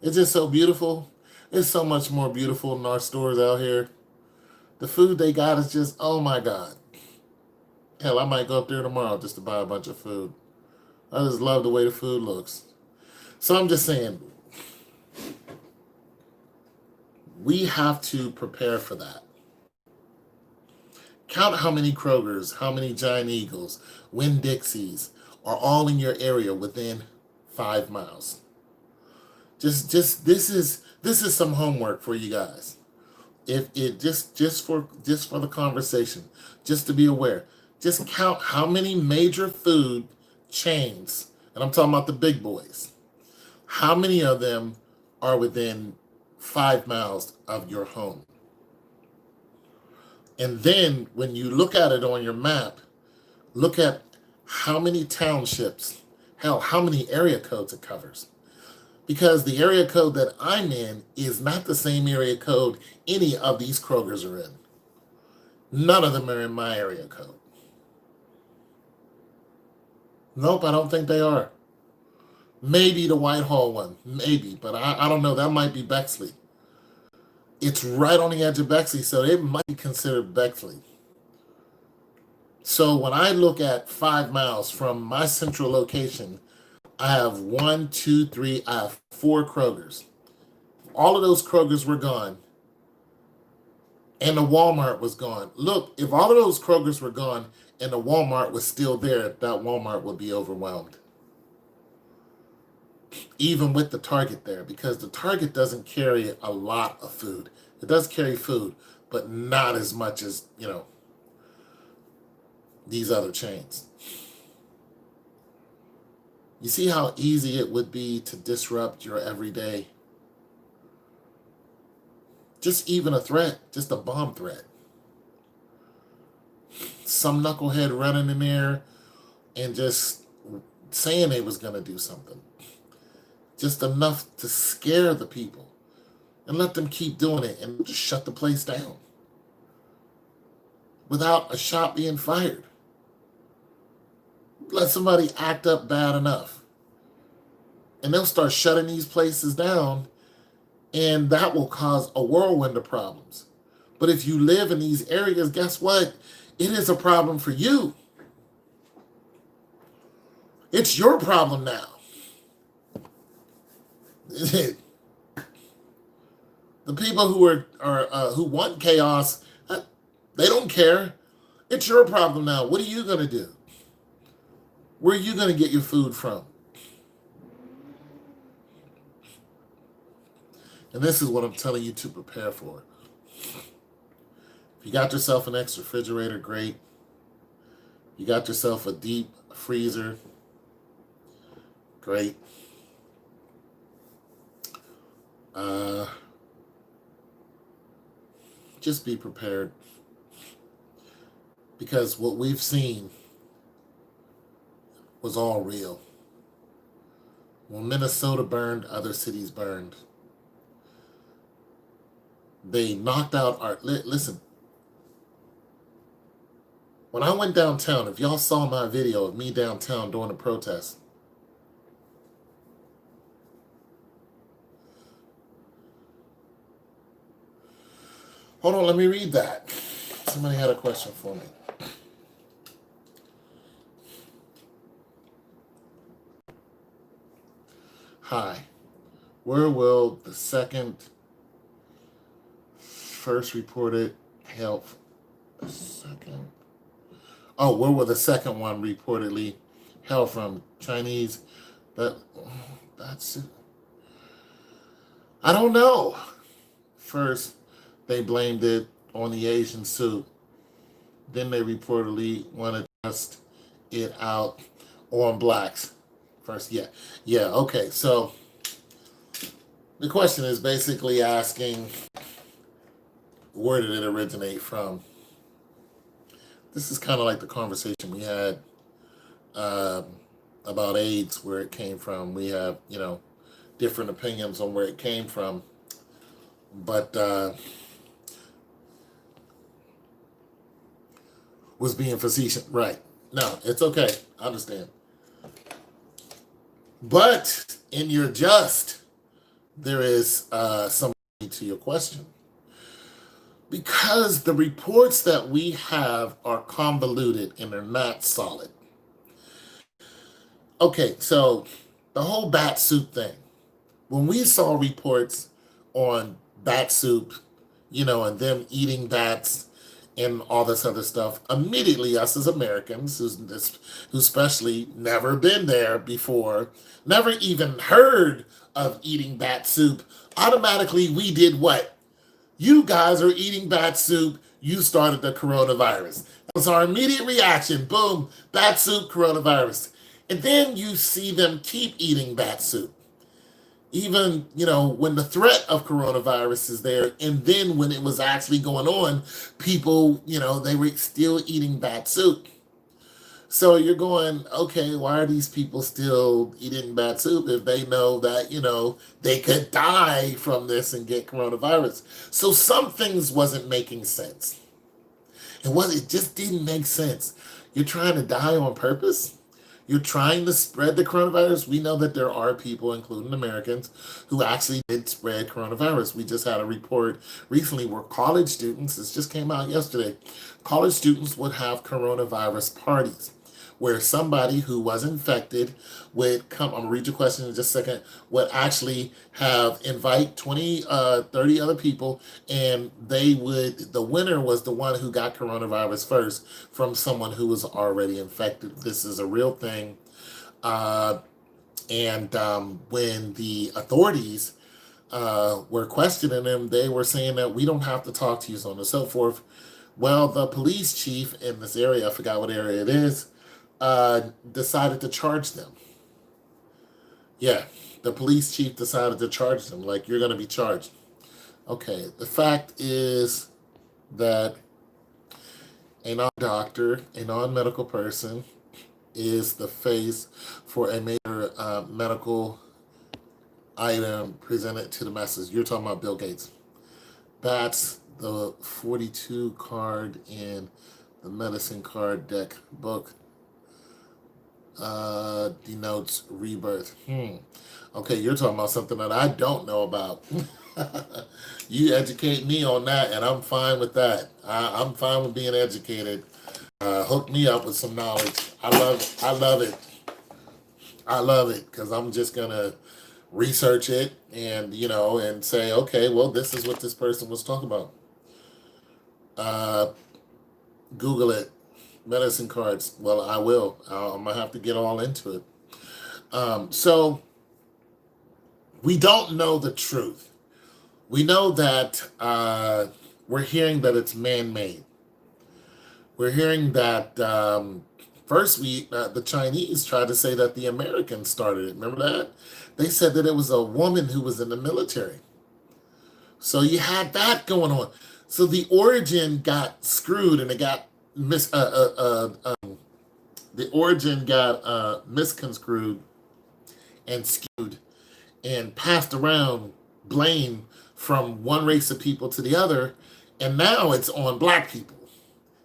It's just so beautiful. It's so much more beautiful than our stores out here. The food they got is just, oh my God. Hell, I might go up there tomorrow just to buy a bunch of food. I just love the way the food looks. So I'm just saying, we have to prepare for that. Count how many Krogers, how many Giant Eagles, Winn-Dixies are all in your area within 5 miles. Just this is some homework for you guys. If it just for the conversation, just to be aware, just count how many major food chains, and I'm talking about the big boys, how many of them are within 5 miles of your home. And then when you look at it on your map, look at how many townships, hell, how many area codes it covers. Because the area code that I'm in is not the same area code any of these Krogers are in. None of them are in my area code. Nope, I don't think they are. Maybe the Whitehall one, maybe, but I don't know. That might be Bexley. It's right on the edge of Bexley, so it might be considered Bexley. So when I look at 5 miles from my central location, I have 1, 2, 3, I have 4 Krogers. All of those Krogers were gone. And the Walmart was gone. Look, if all of those Krogers were gone and the Walmart was still there, that Walmart would be overwhelmed. Even with the Target there, because the Target doesn't carry a lot of food. It does carry food, but not as much as, these other chains. You see how easy it would be to disrupt your everyday? Just even a threat, just a bomb threat. Some knucklehead running in there and just saying they was going to do something. Just enough to scare the people and let them keep doing it and just shut the place down without a shot being fired. Let somebody act up bad enough and they'll start shutting these places down, and that will cause a whirlwind of problems. But if you live in these areas, guess what? It is a problem for you. It's your problem now. The people who who want chaos, they don't care. It's your problem now. What are you going to do? Where are you going to get your food from? And this is what I'm telling you to prepare for. If you got yourself an extra refrigerator, great. You got yourself a deep freezer, great. Just be prepared, because what we've seen was all real. When Minnesota burned, other cities burned. They knocked out our... Listen, when I went downtown, if y'all saw my video of me downtown during the protest, hold on, let me read that. Somebody had a question for me. Hi. Where will the first reported health... where will the second one reportedly hail from? Chinese? That's... I don't know. First, they blamed it on the Asian soup. Then they reportedly wanted to test it out on blacks. First, yeah. Okay, so the question is basically asking, where did it originate from? This is kind of like the conversation we had about AIDS, where it came from. We have, different opinions on where it came from. But was being facetious. Right. No, it's okay. I understand. But in your just, there is something to your question. Because the reports that we have are convoluted and they're not solid. Okay, so the whole bat soup thing. When we saw reports on bat soup, and them eating bats and all this other stuff, immediately us as Americans, who especially never been there before, never even heard of eating bat soup, automatically we did what? You guys are eating bat soup. You started the coronavirus. That was our immediate reaction. Boom, bat soup, coronavirus. And then you see them keep eating bat soup. Even, when the threat of coronavirus is there, and then when it was actually going on, people, they were still eating bat soup. So you're going, okay, why are these people still eating bat soup if they know that, they could die from this and get coronavirus? So some things wasn't making sense. It just didn't make sense. You're trying to die on purpose? You're trying to spread the coronavirus? We know that there are people, including Americans, who actually did spread coronavirus. We just had a report recently where college students, this just came out yesterday, college students would have coronavirus parties, where somebody who was infected would come, I'm gonna read your question in just a second, would actually invite 20, 30 other people, and the winner was the one who got coronavirus first from someone who was already infected. This is a real thing. And when the authorities were questioning them, they were saying that we don't have to talk to you, so on and so forth. Well, the police chief in this area, I forgot what area it is, decided to charge them. Yeah, the police chief decided to charge them. Like, you're going to be charged. Okay, the fact is that a non-doctor, a non-medical person, is the face for a major medical item presented to the masses. You're talking about Bill Gates. That's the 42 card in the medicine card deck book. Denotes rebirth. Okay, you're talking about something that I don't know about. You educate me on that, and I'm fine with that. I'm fine with being educated. Hook me up with some knowledge. I love it. I love it because I'm just gonna research it and and say, okay, well, this is what this person was talking about. Google it. Medicine cards. Well, I will. I'm gonna have to get all into it. So we don't know the truth. We know that we're hearing that it's man-made. We're hearing that first the Chinese tried to say that the Americans started it. Remember that? They said that it was a woman who was in the military. So you had that going on. So the origin got screwed, and it got the origin got misconstrued and skewed and passed around blame from one race of people to the other, and now it's on black people.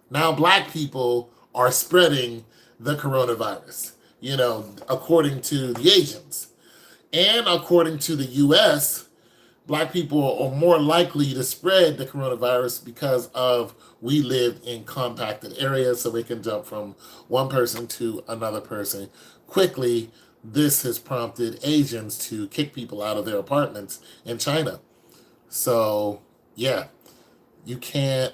Now black people are spreading the coronavirus, according to the Asians. And according to the US, black people are more likely to spread the coronavirus because of we live in compacted areas, so we can jump from one person to another person quickly. This has prompted Asians to kick people out of their apartments in China. So, yeah, you can't.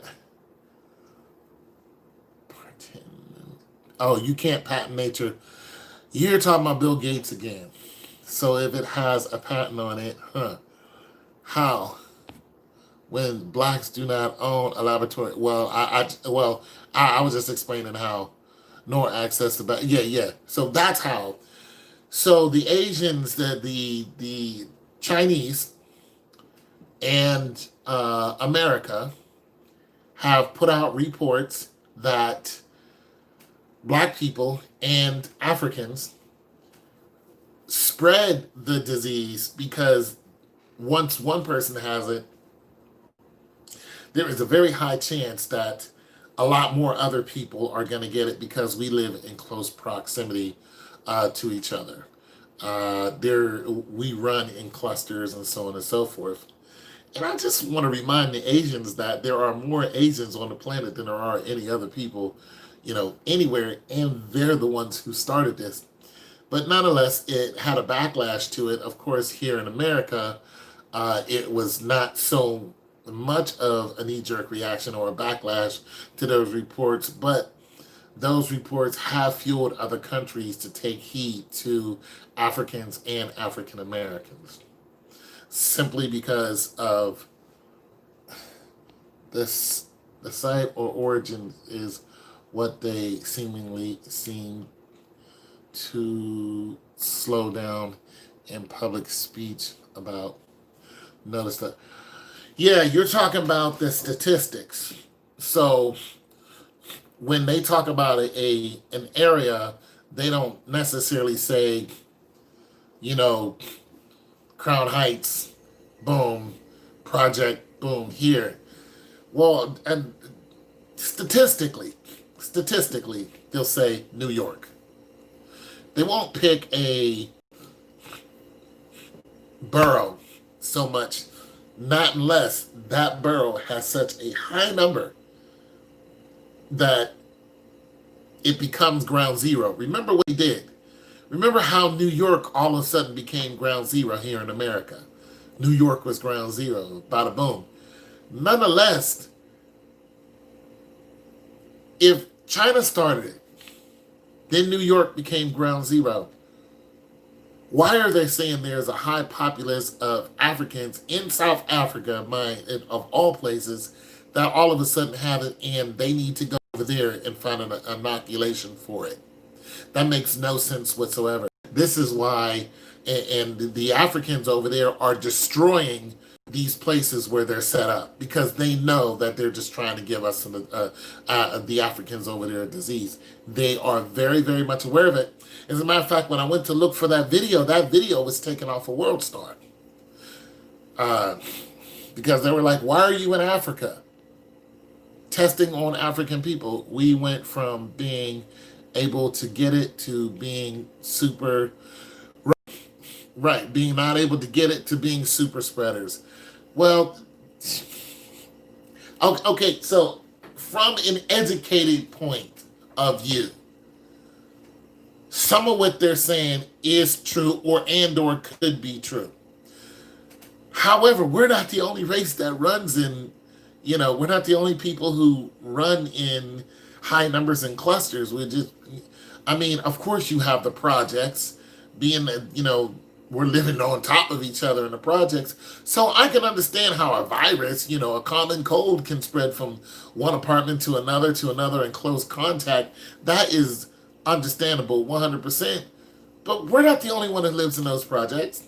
Oh, you can't patent nature. You're talking about Bill Gates again. So if it has a patent on it, how? When blacks do not own a laboratory. Well, I was just explaining how, nor access to yeah. So that's how. So the Asians, the Chinese, and America have put out reports that black people and Africans spread the disease because once one person has it, there is a very high chance that a lot more other people are going to get it because we live in close proximity to each other. We run in clusters and so on and so forth. And I just want to remind the Asians that there are more Asians on the planet than there are any other people, anywhere, and they're the ones who started this. But nonetheless, it had a backlash to it. Of course, here in America, it was not so much of a knee-jerk reaction or a backlash to those reports, but those reports have fueled other countries to take heed to Africans and African Americans, simply because of this. The site or origin is what they seemingly seem to slow down in public speech about. Notice that. Yeah, you're talking about the statistics. So when they talk about an area, they don't necessarily say, Crown Heights, boom, project, boom, here. Well, and statistically, they'll say New York. They won't pick a borough so much, not unless that borough has such a high number that it becomes ground zero. Remember what he did. Remember how New York all of a sudden became ground zero here in America. New York was ground zero, bada boom. Nonetheless, if China started it, then New York became ground zero. Why are they saying there's a high populace of Africans in South Africa, of all places, that all of a sudden have it and they need to go over there and find an inoculation for it? That makes no sense whatsoever. This is why and the Africans over there are destroying these places where they're set up because they know that they're just trying to give us the Africans over there a disease. They are very, very much aware of it. As a matter of fact, when I went to look for that video was taken off of World Star because they were like, "Why are you in Africa testing on African people?" We went from being able to get it to being super right, being not able to get it to being super spreaders. Well, okay, so from an educated point of view, some of what they're saying is true or could be true. However, we're not the only race that runs in, we're not the only people who run in high numbers and clusters. I mean, of course you have the projects being that, we're living on top of each other in the projects. So I can understand how a virus, a common cold can spread from one apartment to another in close contact. That is understandable 100%. But we're not the only one that lives in those projects.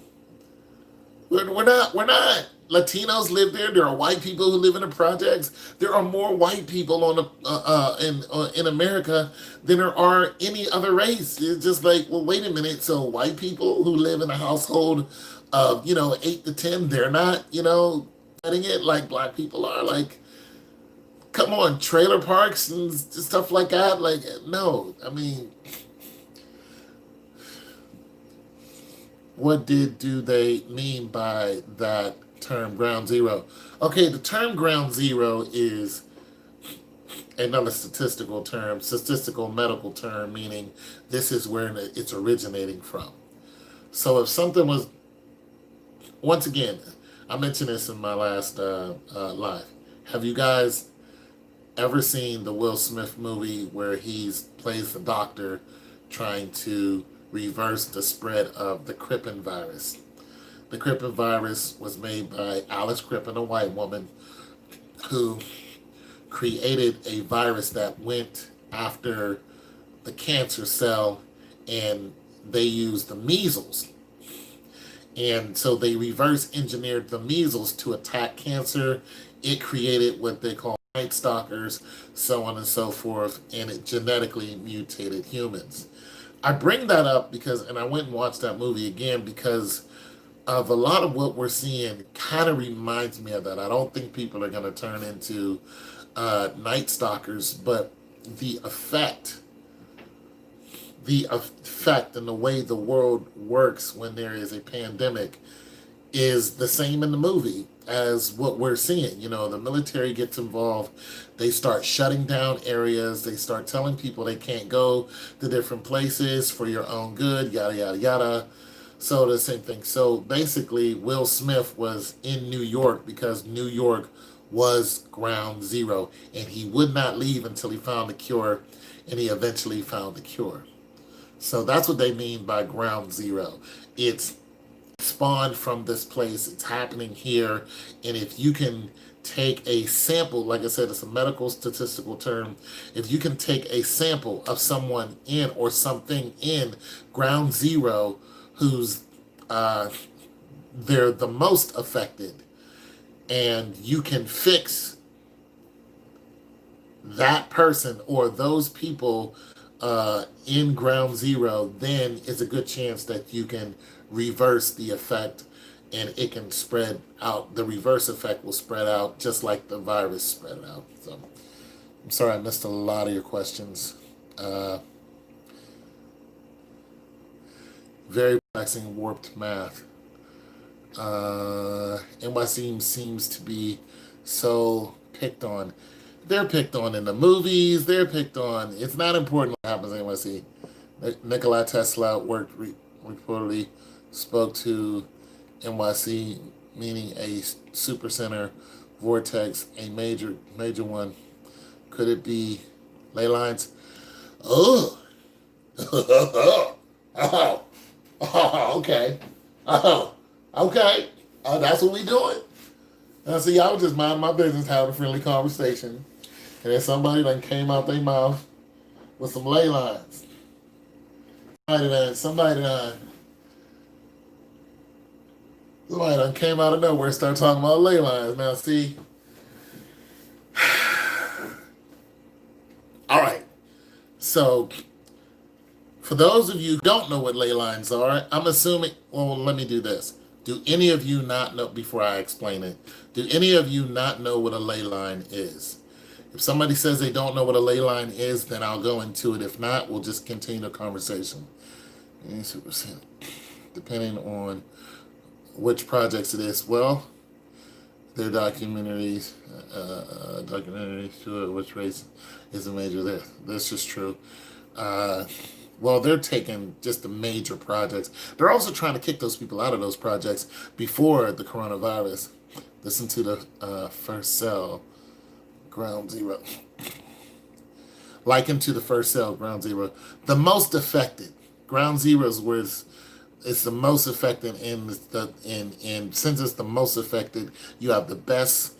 We're not. Latinos live there. There are white people who live in the projects. There are more white people in America than there are any other race. It's just like, well, wait a minute. So white people who live in a household of 8 to 10, they're not getting it like black people are. Like, come on, trailer parks and stuff like that. Like, no, I mean. What do they mean by that term ground zero? Okay, the term ground zero is another statistical medical term, meaning this is where it's originating from. So if something was, once again, I mentioned this in my last live. Have you guys ever seen the Will Smith movie where he plays the doctor trying to reverse the spread of the Crippen virus? The Crippen virus was made by Alice Crippen, a white woman, who created a virus that went after the cancer cell, and they used the measles. And so they reverse engineered the measles to attack cancer. It created what they call night stalkers, so on and so forth, and it genetically mutated humans. I bring that up because, and I went and watched that movie again because of a lot of what we're seeing kind of reminds me of that. I don't think people are going to turn into night stalkers, but the effect and the way the world works when there is a pandemic is the same in the movie as what we're seeing. The military gets involved. They start shutting down areas. They start telling people they can't go to different places for your own good, yada, yada, yada. So the same thing. So basically, Will Smith was in New York because New York was ground zero, and he would not leave until he found the cure, and he eventually found the cure. So that's what they mean by ground zero. It's spawned from this place. It's happening here. And if you can take a sample, like I said, it's a medical statistical term. If you can take a sample of someone in or something in ground zero who's they're the most affected, and you can fix that person or those people in ground zero, then it's a good chance that you can reverse the effect, and it can spread out. The reverse effect will spread out just like the virus spread out. So I'm sorry I missed a lot of your questions. Very perplexing, warped math. NYC seems to be so picked on. They're picked on in the movies. They're picked on. It's not important what happens in NYC. Nikola Tesla reportedly spoke to NYC, meaning a supercenter vortex, a major one. Could it be ley lines? Oh, oh, okay. Okay. That's what we doing. See, I was just minding my business, having a friendly conversation, and then somebody done came out their mouth with some ley lines. Somebody done Somebody done came out of nowhere and started talking about ley lines. Now, see, all right. So, for those of you who don't know what ley lines are, I'm assuming. Well, let me do this. Do any of you not know? Before I explain it, do any of you not know what a ley line is? If somebody says they don't know what a ley line is, then I'll go into it. If not, we'll just continue the conversation. Depending on which projects it is. Well, they're documentaries. Documentaries. Sure, which race is a major there? This is true. Well, they're taking just the major projects. They're also trying to kick those people out of those projects before the coronavirus. Listen to the first cell, ground zero. Likened to the first cell, ground zero. The most affected. Ground zero is where it's the most affected, and since it's the most affected, you have the best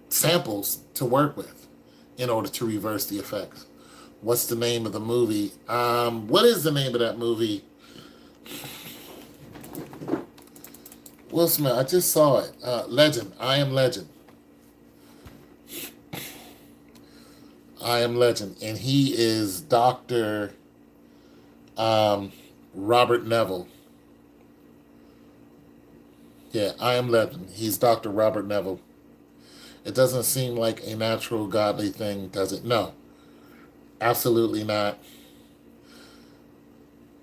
samples to work with in order to reverse the effects. What's the name of the movie? What is the name of that movie? Will Smith. I just saw it. Legend. I Am Legend. I Am Legend. And he is Dr. Robert Neville. Yeah, I Am Legend. He's Dr. Robert Neville. It doesn't seem like a natural, godly thing, does it? No. Absolutely not.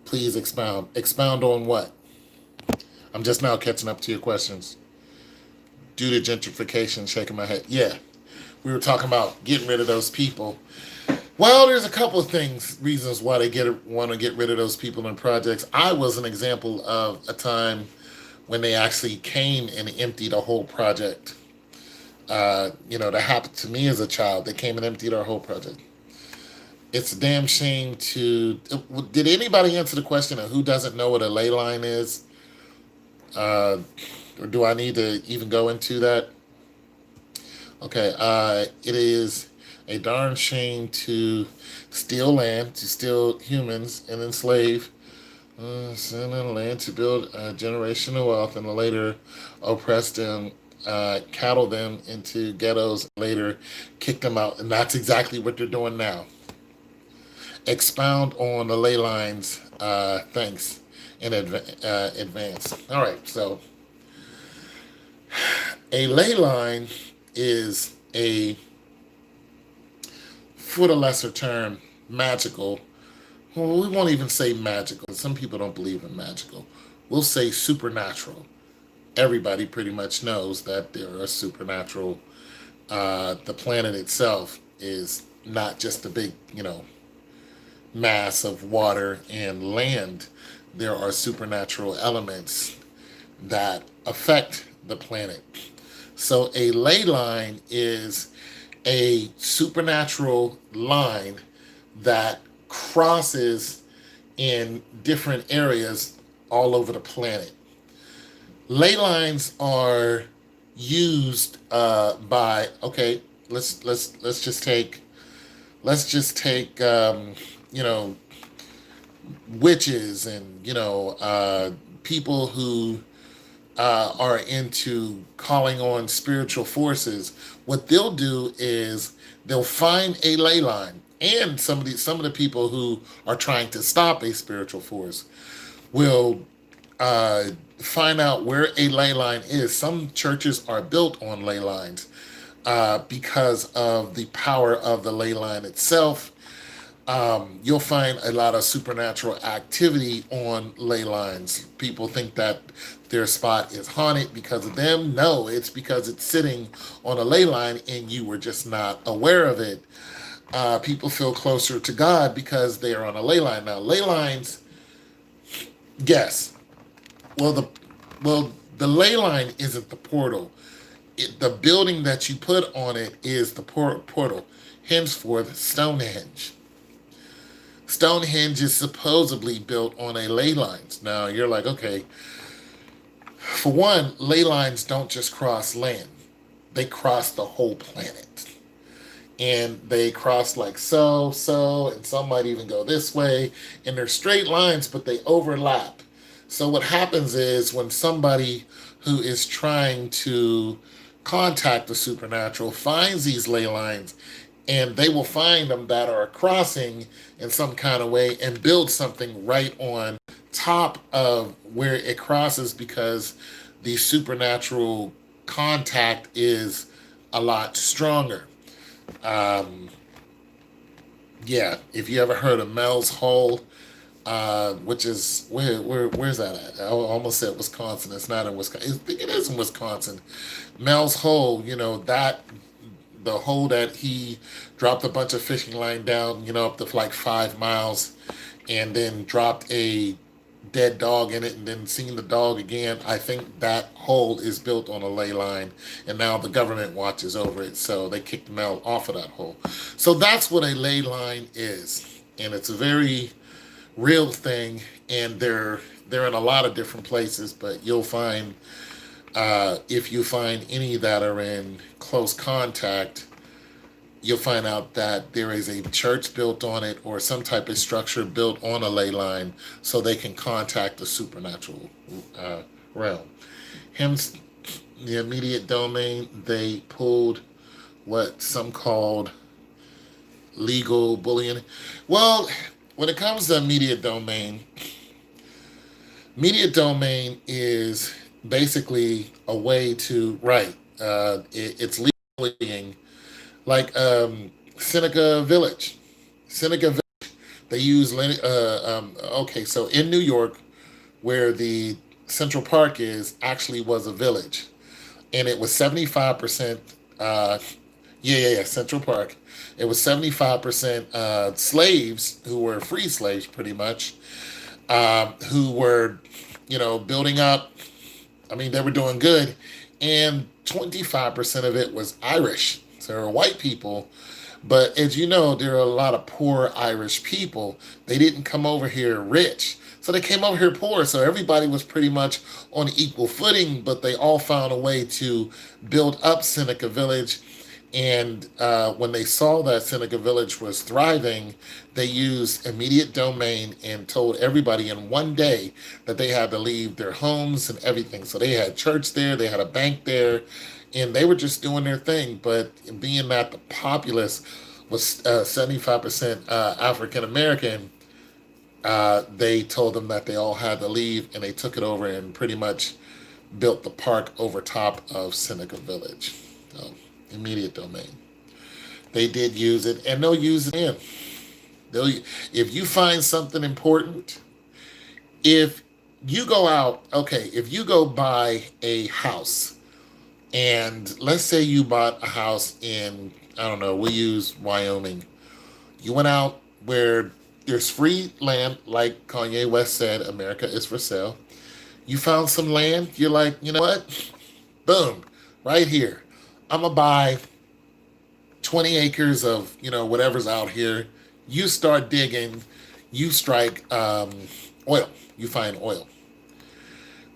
Please expound. Expound on what? I'm just now catching up to your questions. Due to gentrification, shaking my head. Yeah, we were talking about getting rid of those people. Well, there's a couple of reasons why they want to get rid of those people in projects. I was an example of a time when they actually came and emptied a whole project. That happened to me as a child. They came and emptied our whole project. It's a damn shame to. Did anybody answer the question of who doesn't know what a ley line is? Or do I need to even go into that? Okay, it is a darn shame to steal land, to steal humans, and enslave, send in land to build generational wealth, and later oppress them, cattle them into ghettos, later kick them out, and that's exactly what they're doing now. Expound on the ley lines. Thanks in advance. All right, so a ley line is for the lesser term, magical. Well, we won't even say magical. Some people don't believe in magical. We'll say supernatural. Everybody pretty much knows that there are supernatural. The planet itself is not just a big, mass of water and land. There are supernatural elements that affect the planet. So a ley line is a supernatural line that crosses in different areas all over the planet. Ley lines are used by let's just take witches and people who are into calling on spiritual forces. What they'll do is they'll find a ley line, and some of the people who are trying to stop a spiritual force will find out where a ley line is. Some churches are built on ley lines because of the power of the ley line itself. You'll find a lot of supernatural activity on ley lines. People think that their spot is haunted because of them. No, it's because it's sitting on a ley line and you were just not aware of it. People feel closer to God because they are on a ley line. Now, ley lines, yes. Well, the ley line isn't the portal. The building that you put on it is the portal. Henceforth, Stonehenge. Stonehenge is supposedly built on a ley lines. Now, you're like, okay. For one, ley lines don't just cross land. They cross the whole planet. And they cross like so, and some might even go this way. And they're straight lines, but they overlap. So what happens is when somebody who is trying to contact the supernatural finds these ley lines, and they will find them that are crossing in some kind of way and build something right on top of where it crosses, because the supernatural contact is a lot stronger. Um, yeah, if you ever heard of Mel's Hole, which is where's that at? I almost said Wisconsin. It's not in Wisconsin. I think it is in Wisconsin. Mel's Hole, that the hole that he dropped a bunch of fishing line down, up to like 5 miles, and then dropped a dead dog in it and then seen the dog again. I think that hole is built on a ley line, and now the government watches over it, so they kicked Mel off of that hole. So that's what a ley line is, and it's a very real thing, and they're in a lot of different places, but you'll find, if you find any that are in close contact, you'll find out that there is a church built on it or some type of structure built on a ley line so they can contact the supernatural realm. Hence, the immediate domain, they pulled what some called legal bullying. Well, when it comes to immediate domain is basically a way to, right, it's legal bullying, like Seneca Village. Seneca Village, they use, okay, so in New York, where the Central Park is, actually was a village. And it was 75%, yeah, Central Park. It was 75% slaves who were free slaves, pretty much, who were, building up. I mean, they were doing good. And 25% of it was Irish. So there were white people. But as you know, there are a lot of poor Irish people. They didn't come over here rich. So they came over here poor. So everybody was pretty much on equal footing, but they all found a way to build up Seneca Village. And when they saw that Seneca Village was thriving, they used immediate domain and told everybody in one day that they had to leave their homes and everything. So they had church there, they had a bank there, and they were just doing their thing. But being that the populace was 75% African American, they told them that they all had to leave, and they took it over and pretty much built the park over top of Seneca Village. So, immediate domain. They did use it, and they'll use it in. If you find something important, if you go out, okay, if you go buy a house, and let's say you bought a house in, I don't know, we use Wyoming. You went out where there's free land, like Kanye West said, America is for sale. You found some land, you're like, you know what? Boom, right here. I'm going to buy 20 acres of, whatever's out here. You start digging, you strike oil, you find oil.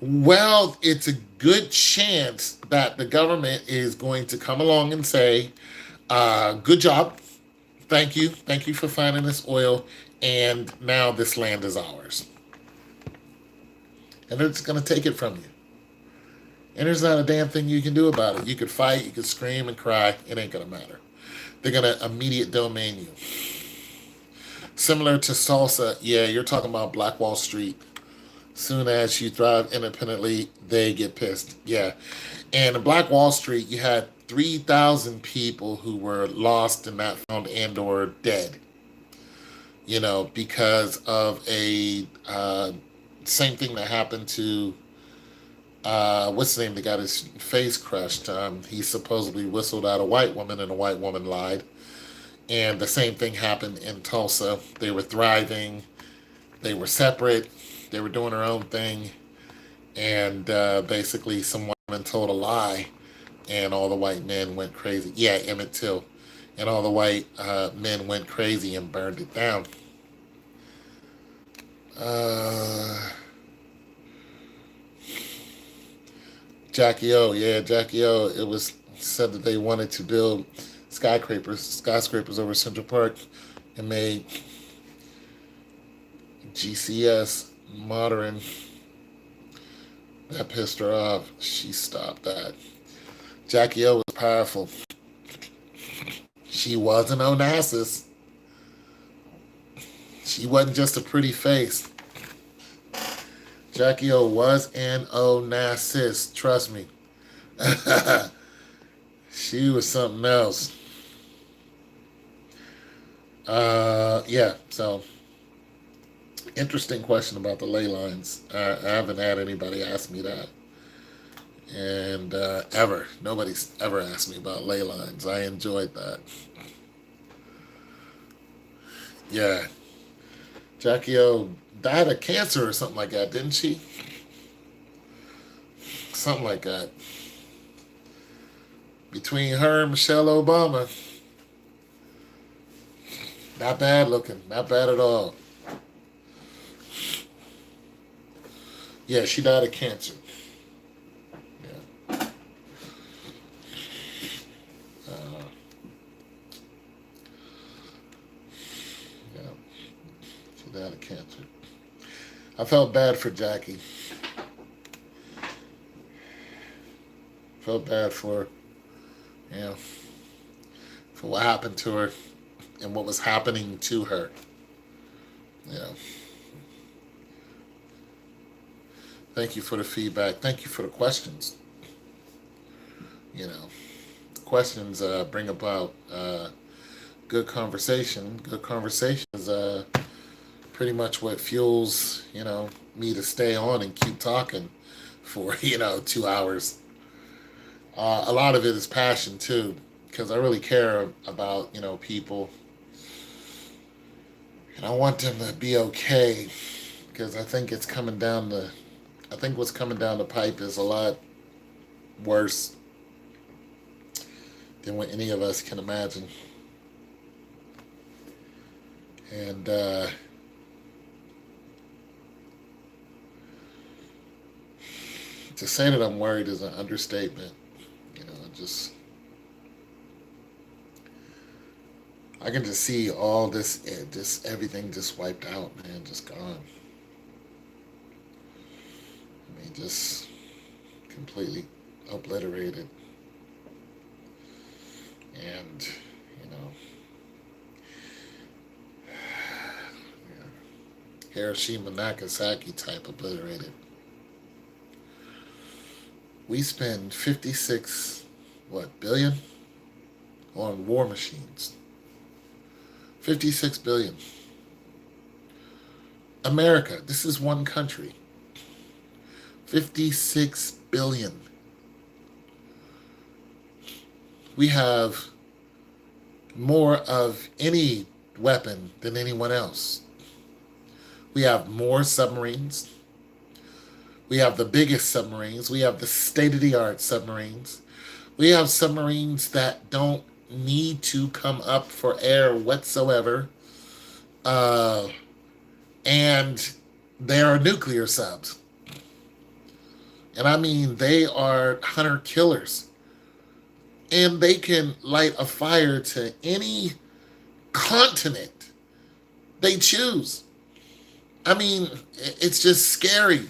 Well, it's a good chance that the government is going to come along and say, good job. Thank you. Thank you for finding this oil. And now this land is ours. And they're just going to take it from you. And there's not a damn thing you can do about it. You could fight, you could scream and cry. It ain't going to matter. They're going to immediate domain you. Similar to Salsa, yeah, you're talking about Black Wall Street. Soon as you thrive independently, they get pissed. Yeah. And in Black Wall Street, you had 3,000 people who were lost and not found and or dead. Because of a same thing that happened to what's the name that got his face crushed. He supposedly whistled at a white woman, and a white woman lied. And the same thing happened in Tulsa. They were thriving. They were separate. They were doing their own thing. And basically some woman told a lie, and all the white men went crazy. Yeah, Emmett Till. And all the white men went crazy and burned it down. Jackie O, yeah, Jackie O. It was said that they wanted to build skyscrapers over Central Park, and made GCS modern That pissed her off. She stopped that. Jackie O was powerful. She wasn't Onassis. She wasn't just a pretty face. Jackie O was an Onassis. Trust me. She was something else. Yeah, so interesting question about the ley lines. I haven't had anybody ask me that. And ever. Nobody's ever asked me about ley lines. I enjoyed that. Yeah. Jackie O died of cancer or something like that, didn't she? Something like that. Between her and Michelle Obama. Not bad looking. Not bad at all. Yeah, she died of cancer. Yeah. Uh, yeah. She died of cancer. I felt bad for Jackie. Felt bad for, you know, for what happened to her and what was happening to her. Yeah. Thank you for the feedback. Thank you for the questions. You know, questions bring about good conversation. Good conversation is pretty much what fuels, me to stay on and keep talking for, 2 hours. A lot of it is passion too, because I really care about, people, and I want them to be okay, because I think what's coming down the pipe is a lot worse than what any of us can imagine. And to say that I'm worried is an understatement. Just I can just see all this, just everything just wiped out, man, just gone. I mean, just completely obliterated. And, yeah, Hiroshima, Nagasaki type obliterated. We spend 56, billion on war machines. 56 billion. America, this is one country. 56 billion. We have more of any weapon than anyone else. We have more submarines. We have the biggest submarines. We have the state-of-the-art submarines. We have submarines that don't need to come up for air whatsoever. And they are nuclear subs. And I mean, they are hunter killers. And they can light a fire to any continent they choose. I mean, it's just scary.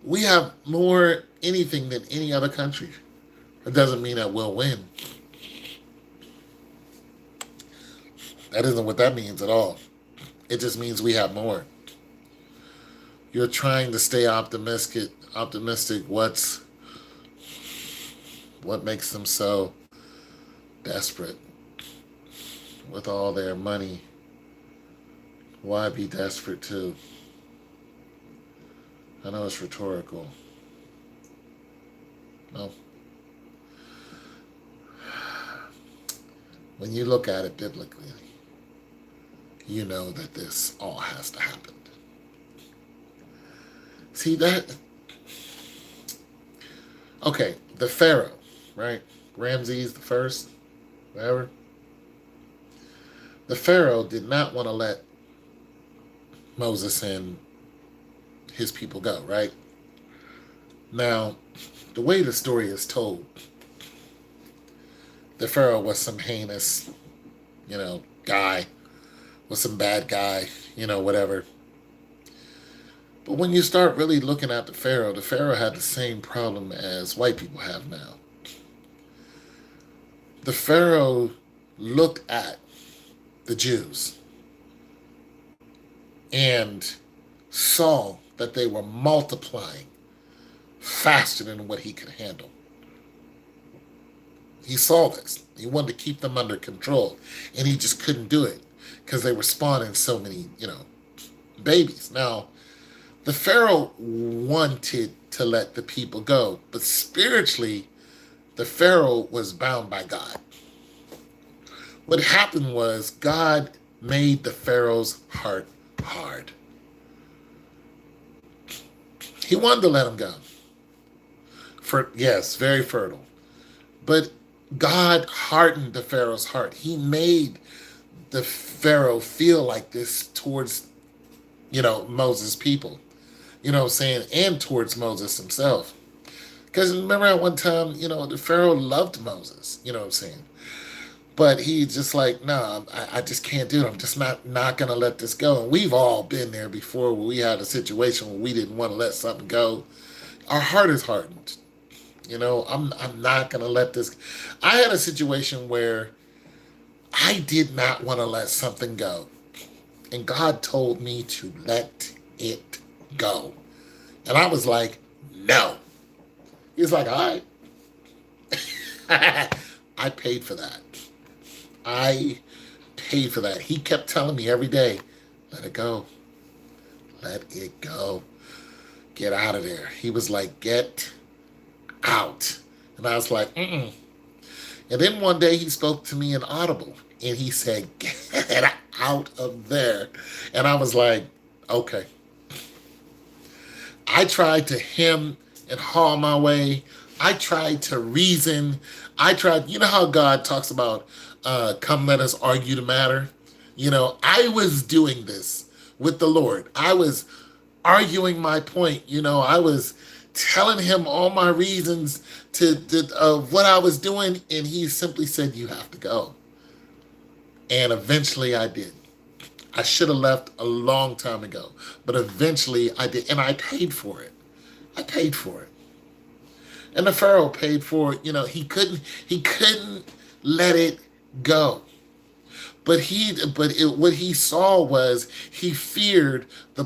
We have more anything than any other country. It doesn't mean that we'll win. That isn't what that means at all. It just means we have more. You're trying to stay optimistic. What makes them so desperate with all their money? Why be desperate too? I know it's rhetorical. No. When you look at it biblically, you know that this all has to happen. See that? Okay, the Pharaoh, right? Ramses the first, whatever. The Pharaoh did not want to let Moses and his people go, right? Now, the way the story is told, the Pharaoh was some heinous, guy, was some bad guy, whatever. But when you start really looking at the Pharaoh had the same problem as white people have now. The Pharaoh looked at the Jews and saw that they were multiplying faster than what he could handle. He saw this. He wanted to keep them under control, and he just couldn't do it because they were spawning so many, babies. Now, the Pharaoh wanted to let the people go, but spiritually, the Pharaoh was bound by God. What happened was God made the Pharaoh's heart hard. He wanted to let him go. Yes, very fertile. But God hardened the Pharaoh's heart. He made the Pharaoh feel like this towards, Moses' people. You know what I'm saying? And towards Moses himself. Because remember at one time, the Pharaoh loved Moses. You know what I'm saying? But he's just like, no, I just can't do it. I'm just not going to let this go. And we've all been there before where we had a situation where we didn't want to let something go. Our heart is hardened. I'm not going to let this. I had a situation where I did not want to let something go. And God told me to let it go. And I was like, no. He was like, all right. I paid for that. I paid for that. He kept telling me every day, let it go. Let it go. Get out of there. He was like, get out. And I was like, mm-mm. And then one day he spoke to me in audible and he said, get out of there. And I was like, okay. I tried to hem and haw my way. I tried to reason. You know how God talks about, come let us argue the matter? I was doing this with the Lord. I was arguing my point. I was telling him all my reasons of what I was doing, and he simply said, you have to go. And eventually I did. I should have left a long time ago, but eventually I did, and I paid for it. I paid for it. And the Pharaoh paid for it. He couldn't let it go. But what he saw was he feared the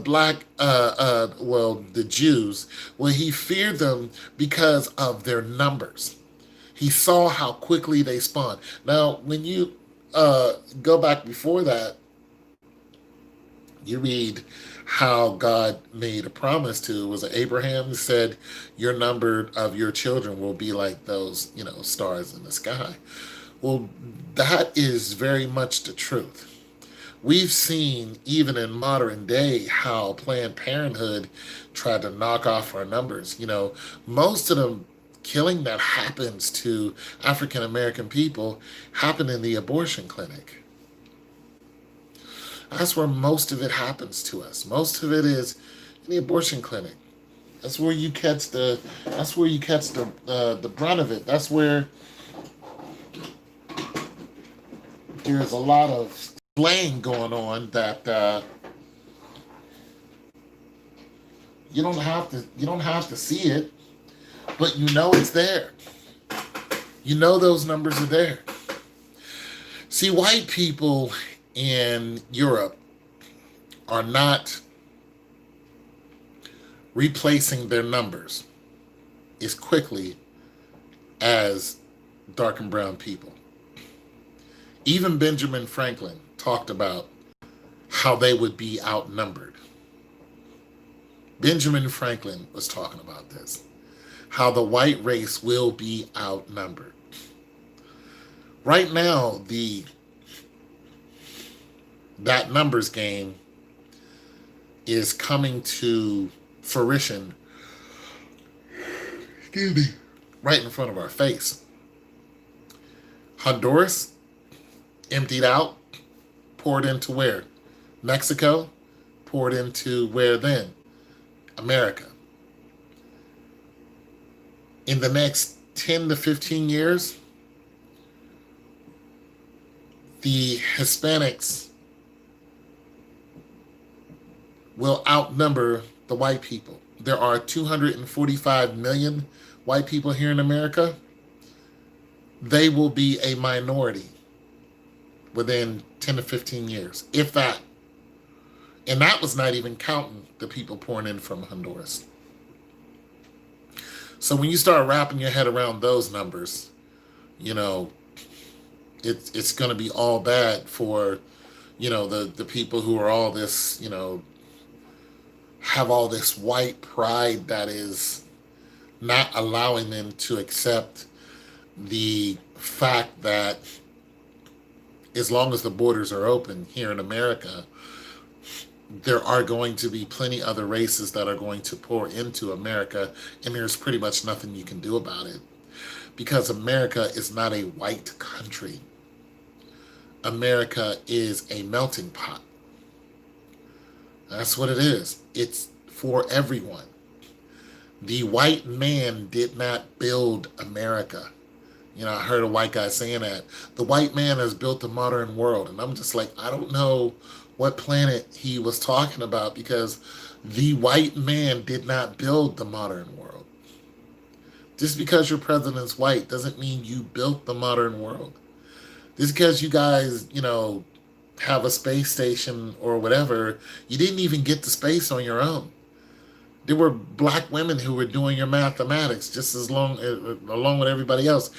the Jews. Well, he feared them because of their numbers. He saw how quickly they spawned. Now, when you go back before that, you read how God made a promise to, was it Abraham said, your number of your children will be like those, stars in the sky. Well, that is very much the truth. We've seen, even in modern day, how Planned Parenthood tried to knock off our numbers. Most of the killing that happens to African American people happen in the abortion clinic. That's where most of it happens to us. Most of it is in the abortion clinic. That's where you catch the brunt of it. That's where there's a lot of slaying going on that you don't have to see it, but it's there. Those numbers are there. See, white people in Europe are not replacing their numbers as quickly as dark and brown people. Even Benjamin Franklin talked about how they would be outnumbered. Benjamin Franklin was talking about this, how the white race will be outnumbered. Right now, that numbers game is coming to fruition, right in front of our face. Honduras emptied out, poured into where? Mexico, poured into where then? America. In the next 10 to 15 years, the Hispanics will outnumber the white people. There are 245 million white people here in America. They will be a minority within 10 to 15 years, if that. And that was not even counting the people pouring in from Honduras. So when you start wrapping your head around those numbers, you know, it's going to be all bad for, the people who are all this, have all this white pride that is not allowing them to accept the fact that as long as the borders are open here in America, there are going to be plenty other races that are going to pour into America, and there's pretty much nothing you can do about it. Because America is not a white country. America is a melting pot. That's what it is. It's for everyone. The white man did not build America. I heard a white guy saying that. The white man has built the modern world. And I'm just like, I don't know what planet he was talking about, because the white man did not build the modern world. Just because your president's white doesn't mean you built the modern world. Just because you guys, have a space station or whatever, you didn't even get to space on your own. There were black women who were doing your mathematics just along with everybody else.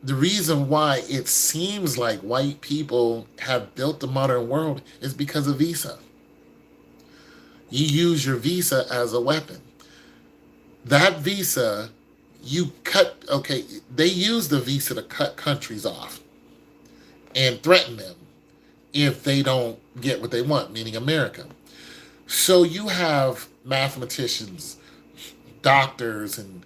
The reason why it seems like white people have built the modern world is because of visa. You use your visa as a weapon. That visa, they use the visa to cut countries off and threaten them if they don't get what they want, meaning America. So you have mathematicians, doctors, and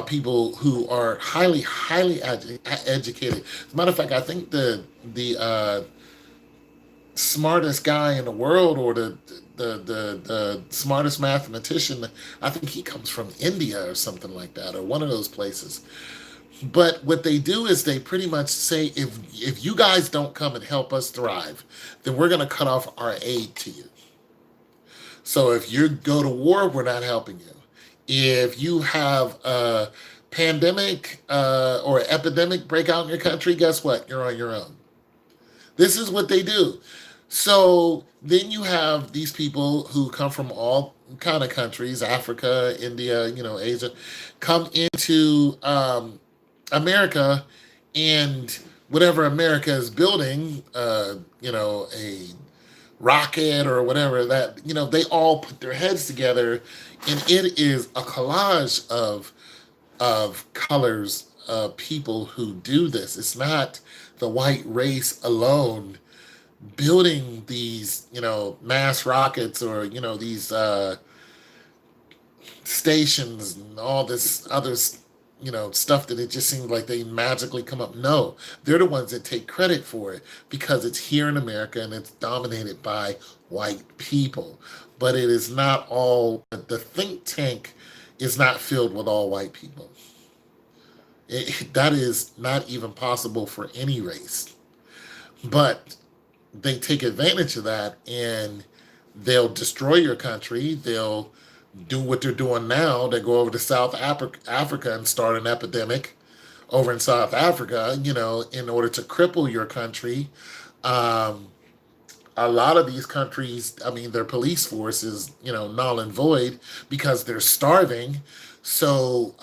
people who are highly, highly educated. As a matter of fact, I think the smartest guy in the world, or the smartest mathematician, I think he comes from India or something like that, or one of those places. But what they do is they pretty much say, if you guys don't come and help us thrive, then we're going to cut off our aid to you. So if you go to war, we're not helping you. If you have a pandemic or epidemic break out in your country, guess what? You're on your own. This is what they do. So then you have these people who come from all kind of countries, Africa, India, Asia, come into America, and whatever America is building, a rocket or whatever, that they all put their heads together, and it is a collage of colors of people who do this. It's not the white race alone building these mass rockets, or these stations and all this other stuff that it just seems like they magically come up. No, they're the ones that take credit for it, because it's here in America and it's dominated by white people. But it is not all, the think tank is not filled with all white people. That is not even possible for any race. But they take advantage of that, and they'll destroy your country. They'll do what they're doing now. They go over to South Africa and start an epidemic over in South Africa, in order to cripple your country. A lot of these countries, their police force is, null and void, because they're starving. So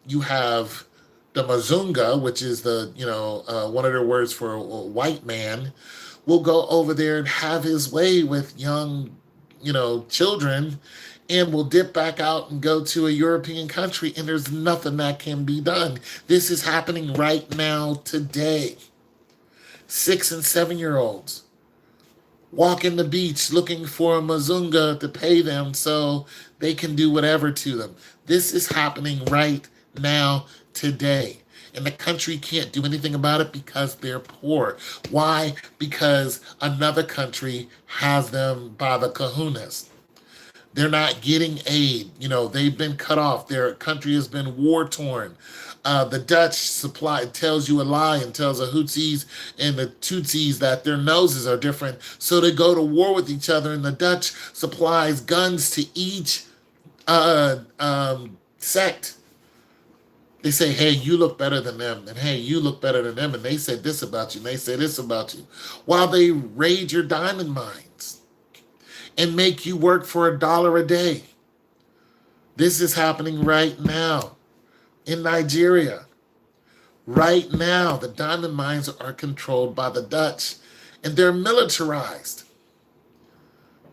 you have the Mazunga, which is the, one of their words for a white man, will go over there and have his way with young, children, and will dip back out and go to a European country, and there's nothing that can be done. This is happening right now today. 6 and 7-year-olds walking the beach looking for a Mazunga to pay them so they can do whatever to them. This is happening right now today. And the country can't do anything about it because they're poor. Why? Because another country has them by the kahunas. They're not getting aid. They've been cut off. Their country has been war torn. The Dutch supply tells you a lie and tells the Hutsis and the Tutsis that their noses are different. So they go to war with each other, and the Dutch supplies guns to each sect. They say, hey, you look better than them, and hey, you look better than them, and they said this about you, and they say this about you, while they raid your diamond mines and make you work for $1 a day. This is happening right now in Nigeria. Right now, the diamond mines are controlled by the Dutch, and they're militarized.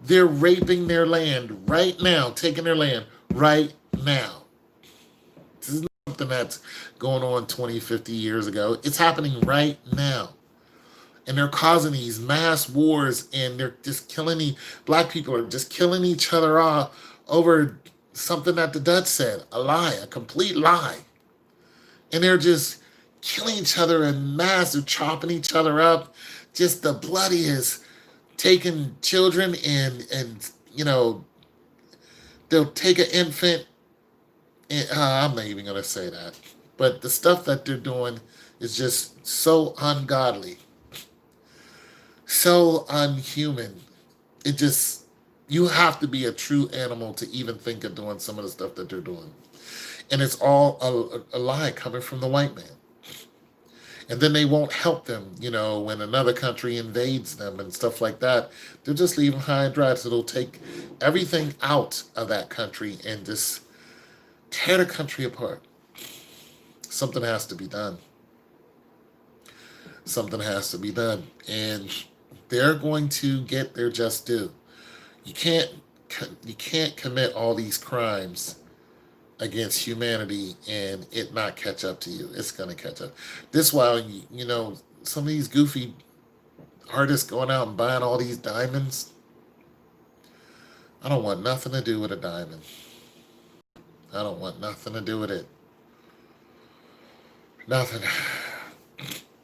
They're raping their land right now, taking their land right now. This is not something that's going on 20, 50 years ago. It's happening right now. And they're causing these mass wars, and they're just black people are just killing each other off over something that the Dutch said, a lie, a complete lie. And they're just killing each other in mass, they're chopping each other up. Just the bloodiest, taking children and they'll take an infant. And, I'm not even gonna say that, but the stuff that they're doing is just so ungodly, so unhuman. It just, you have to be a true animal to even think of doing some of the stuff that they're doing. And it's all a lie coming from the white man. And then they won't help them, when another country invades them and stuff like that. They'll just leave them high and dry. So they'll take everything out of that country and just tear the country apart. Something has to be done. Something has to be done. And they're going to get their just due. You can't commit all these crimes against humanity and it not catch up to you. It's going to catch up. This while some of these goofy artists going out and buying all these diamonds. I don't want nothing to do with a diamond. I don't want nothing to do with it. Nothing.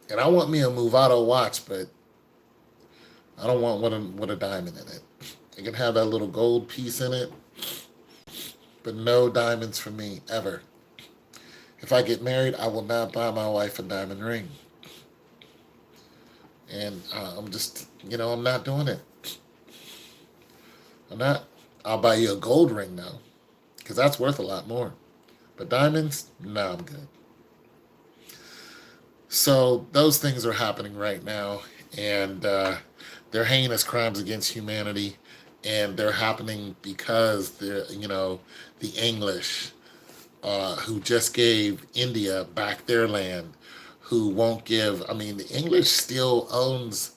And I want me a Movado watch, but I don't want one with a diamond in it. It can have that little gold piece in it, but no diamonds for me, ever. If I get married, I will not buy my wife a diamond ring. And I'm just, I'm not doing it. I'm not. I'll buy you a gold ring now, because that's worth a lot more. But diamonds, no, I'm good. So those things are happening right now, and they're heinous crimes against humanity, and they're happening because the English, who just gave India back their land, who won't give. I mean, the English still owns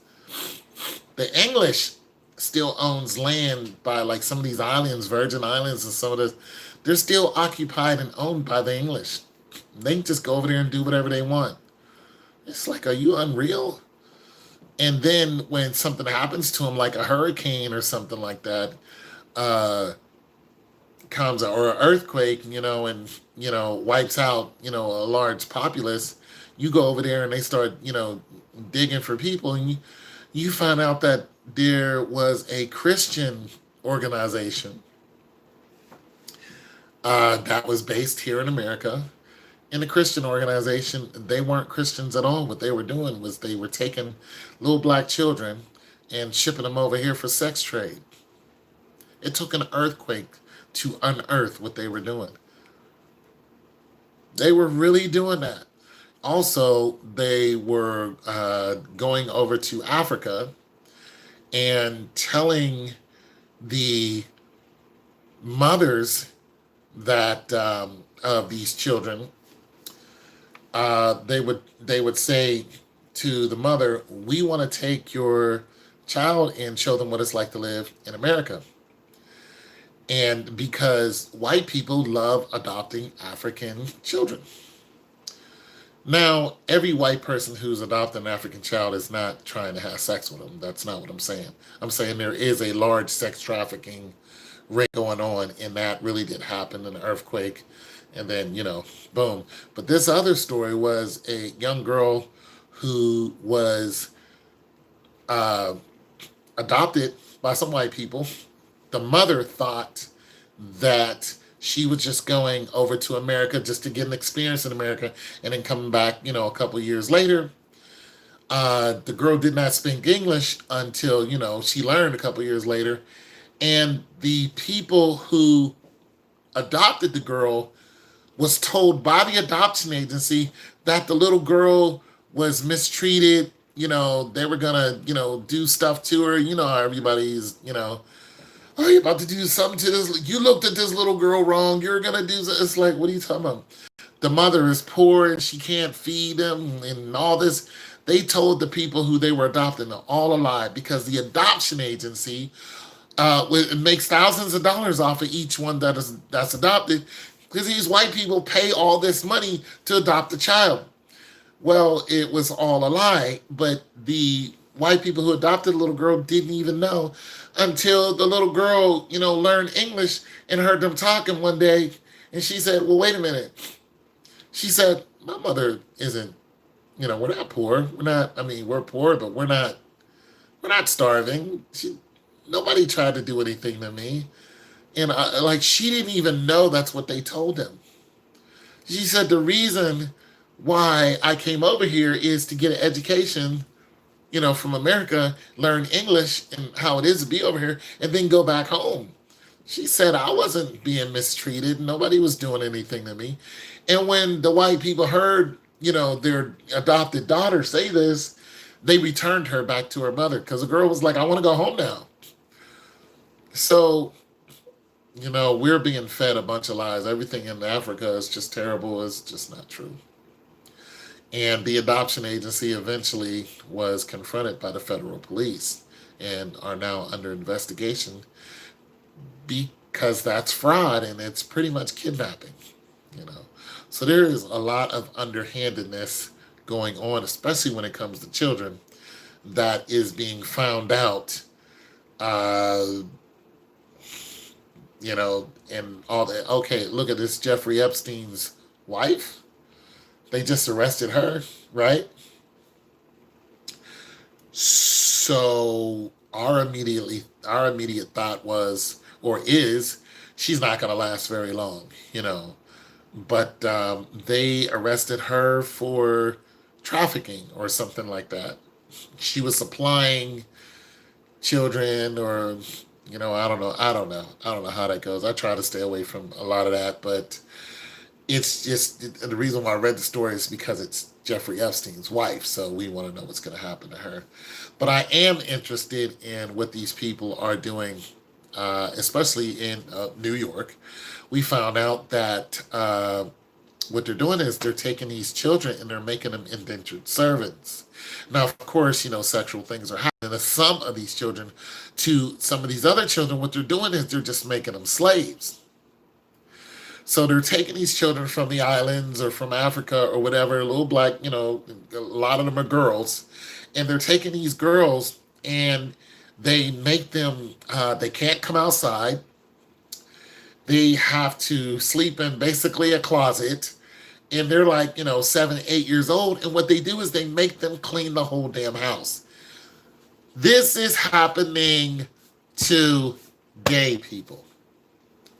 land by like some of these islands, Virgin Islands, and some of this. They're still occupied and owned by the English. They can just go over there and do whatever they want. It's like, are you unreal? And then when something happens to them, like a hurricane or something like that, comes out, or an earthquake, and wipes out, a large populace, you go over there and they start, digging for people, and you find out that there was a Christian organization that was based here in America. In the Christian organization, they weren't Christians at all. What they were doing was they were taking little black children and shipping them over here for sex trade. It took an earthquake to unearth what they were doing. They were really doing that. Also, they were going over to Africa and telling the mothers that of these children, they would say to the mother, "We want to take your child and show them what it's like to live in America." And because white people love adopting African children. Now, every white person who's adopting an African child is not trying to have sex with them. That's not what I'm saying. I'm saying there is a large sex trafficking rate going on, and that really did happen in an earthquake. And then, boom. But this other story was a young girl who was adopted by some white people. The mother thought that she was just going over to America just to get an experience in America and then coming back, a couple of years later. The girl did not speak English until, she learned a couple of years later. And the people who adopted the girl was told by the adoption agency that the little girl was mistreated. They were gonna, do stuff to her. You know how everybody's, oh, you're about to do something to this. You looked at this little girl wrong. You're gonna do. It's like, what are you talking about? The mother is poor and she can't feed them and all this. They told the people who they were adopting all a lie because the adoption agency makes thousands of dollars off of each one that's adopted because these white people pay all this money to adopt a child. Well, it was all a lie, but the white people who adopted the little girl didn't even know until the little girl, learned English and heard them talking one day. And she said, well, wait a minute. She said, my mother isn't, we're not poor. We're not, we're poor, but we're not starving. Nobody tried to do anything to me. And she didn't even know that's what they told him. She said, the reason why I came over here is to get an education, from America, learn English and how it is to be over here, and then go back home. She said, I wasn't being mistreated. Nobody was doing anything to me. And when the white people heard, their adopted daughter say this, they returned her back to her mother because the girl was like, I want to go home now. So, we're being fed a bunch of lies. Everything in Africa is just terrible. It's just not true. And the adoption agency eventually was confronted by the federal police and are now under investigation because that's fraud and it's pretty much kidnapping, So there is a lot of underhandedness going on, especially when it comes to children, that is being found out, and all that. Okay, look at this Jeffrey Epstein's wife. They just arrested her, right? So our immediate thought was, or is, she's not going to last very long, But they arrested her for trafficking or something like that. She was supplying children, or I don't know. I don't know how that goes. I try to stay away from a lot of that, but it's just the reason why I read the story is because it's Jeffrey Epstein's wife, so we want to know what's going to happen to her. But I am interested in what these people are doing, especially in New York. We found out that what they're doing is they're taking these children and they're making them indentured servants. Now, of course, sexual things are happening to some of these children. To some of these other children, what they're doing is they're just making them slaves. So they're taking these children from the islands or from Africa or whatever, little black, a lot of them are girls, and they're taking these girls and they make them, they can't come outside. They have to sleep in basically a closet, and they're like, 7, 8 years old. And what they do is they make them clean the whole damn house. This is happening to gay people.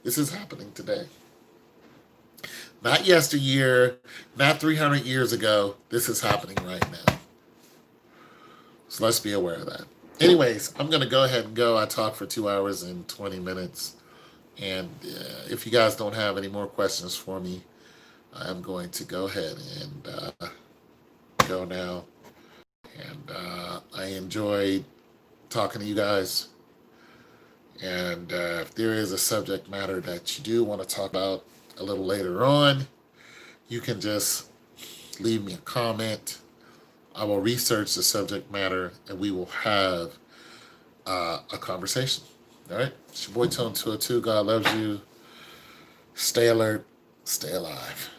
This is happening today. Not yesteryear, not 300 years ago. This is happening right now. So let's be aware of that. Anyways, I'm going to go ahead and go. I talked for 2 hours and 20 minutes. And if you guys don't have any more questions for me, I'm going to go ahead and go now. And I enjoyed talking to you guys. And if there is a subject matter that you do want to talk about a little later on, you can just leave me a comment. I will research the subject matter and we will have a conversation. All right? It's your boy Tone 202. God loves you. Stay alert. Stay alive.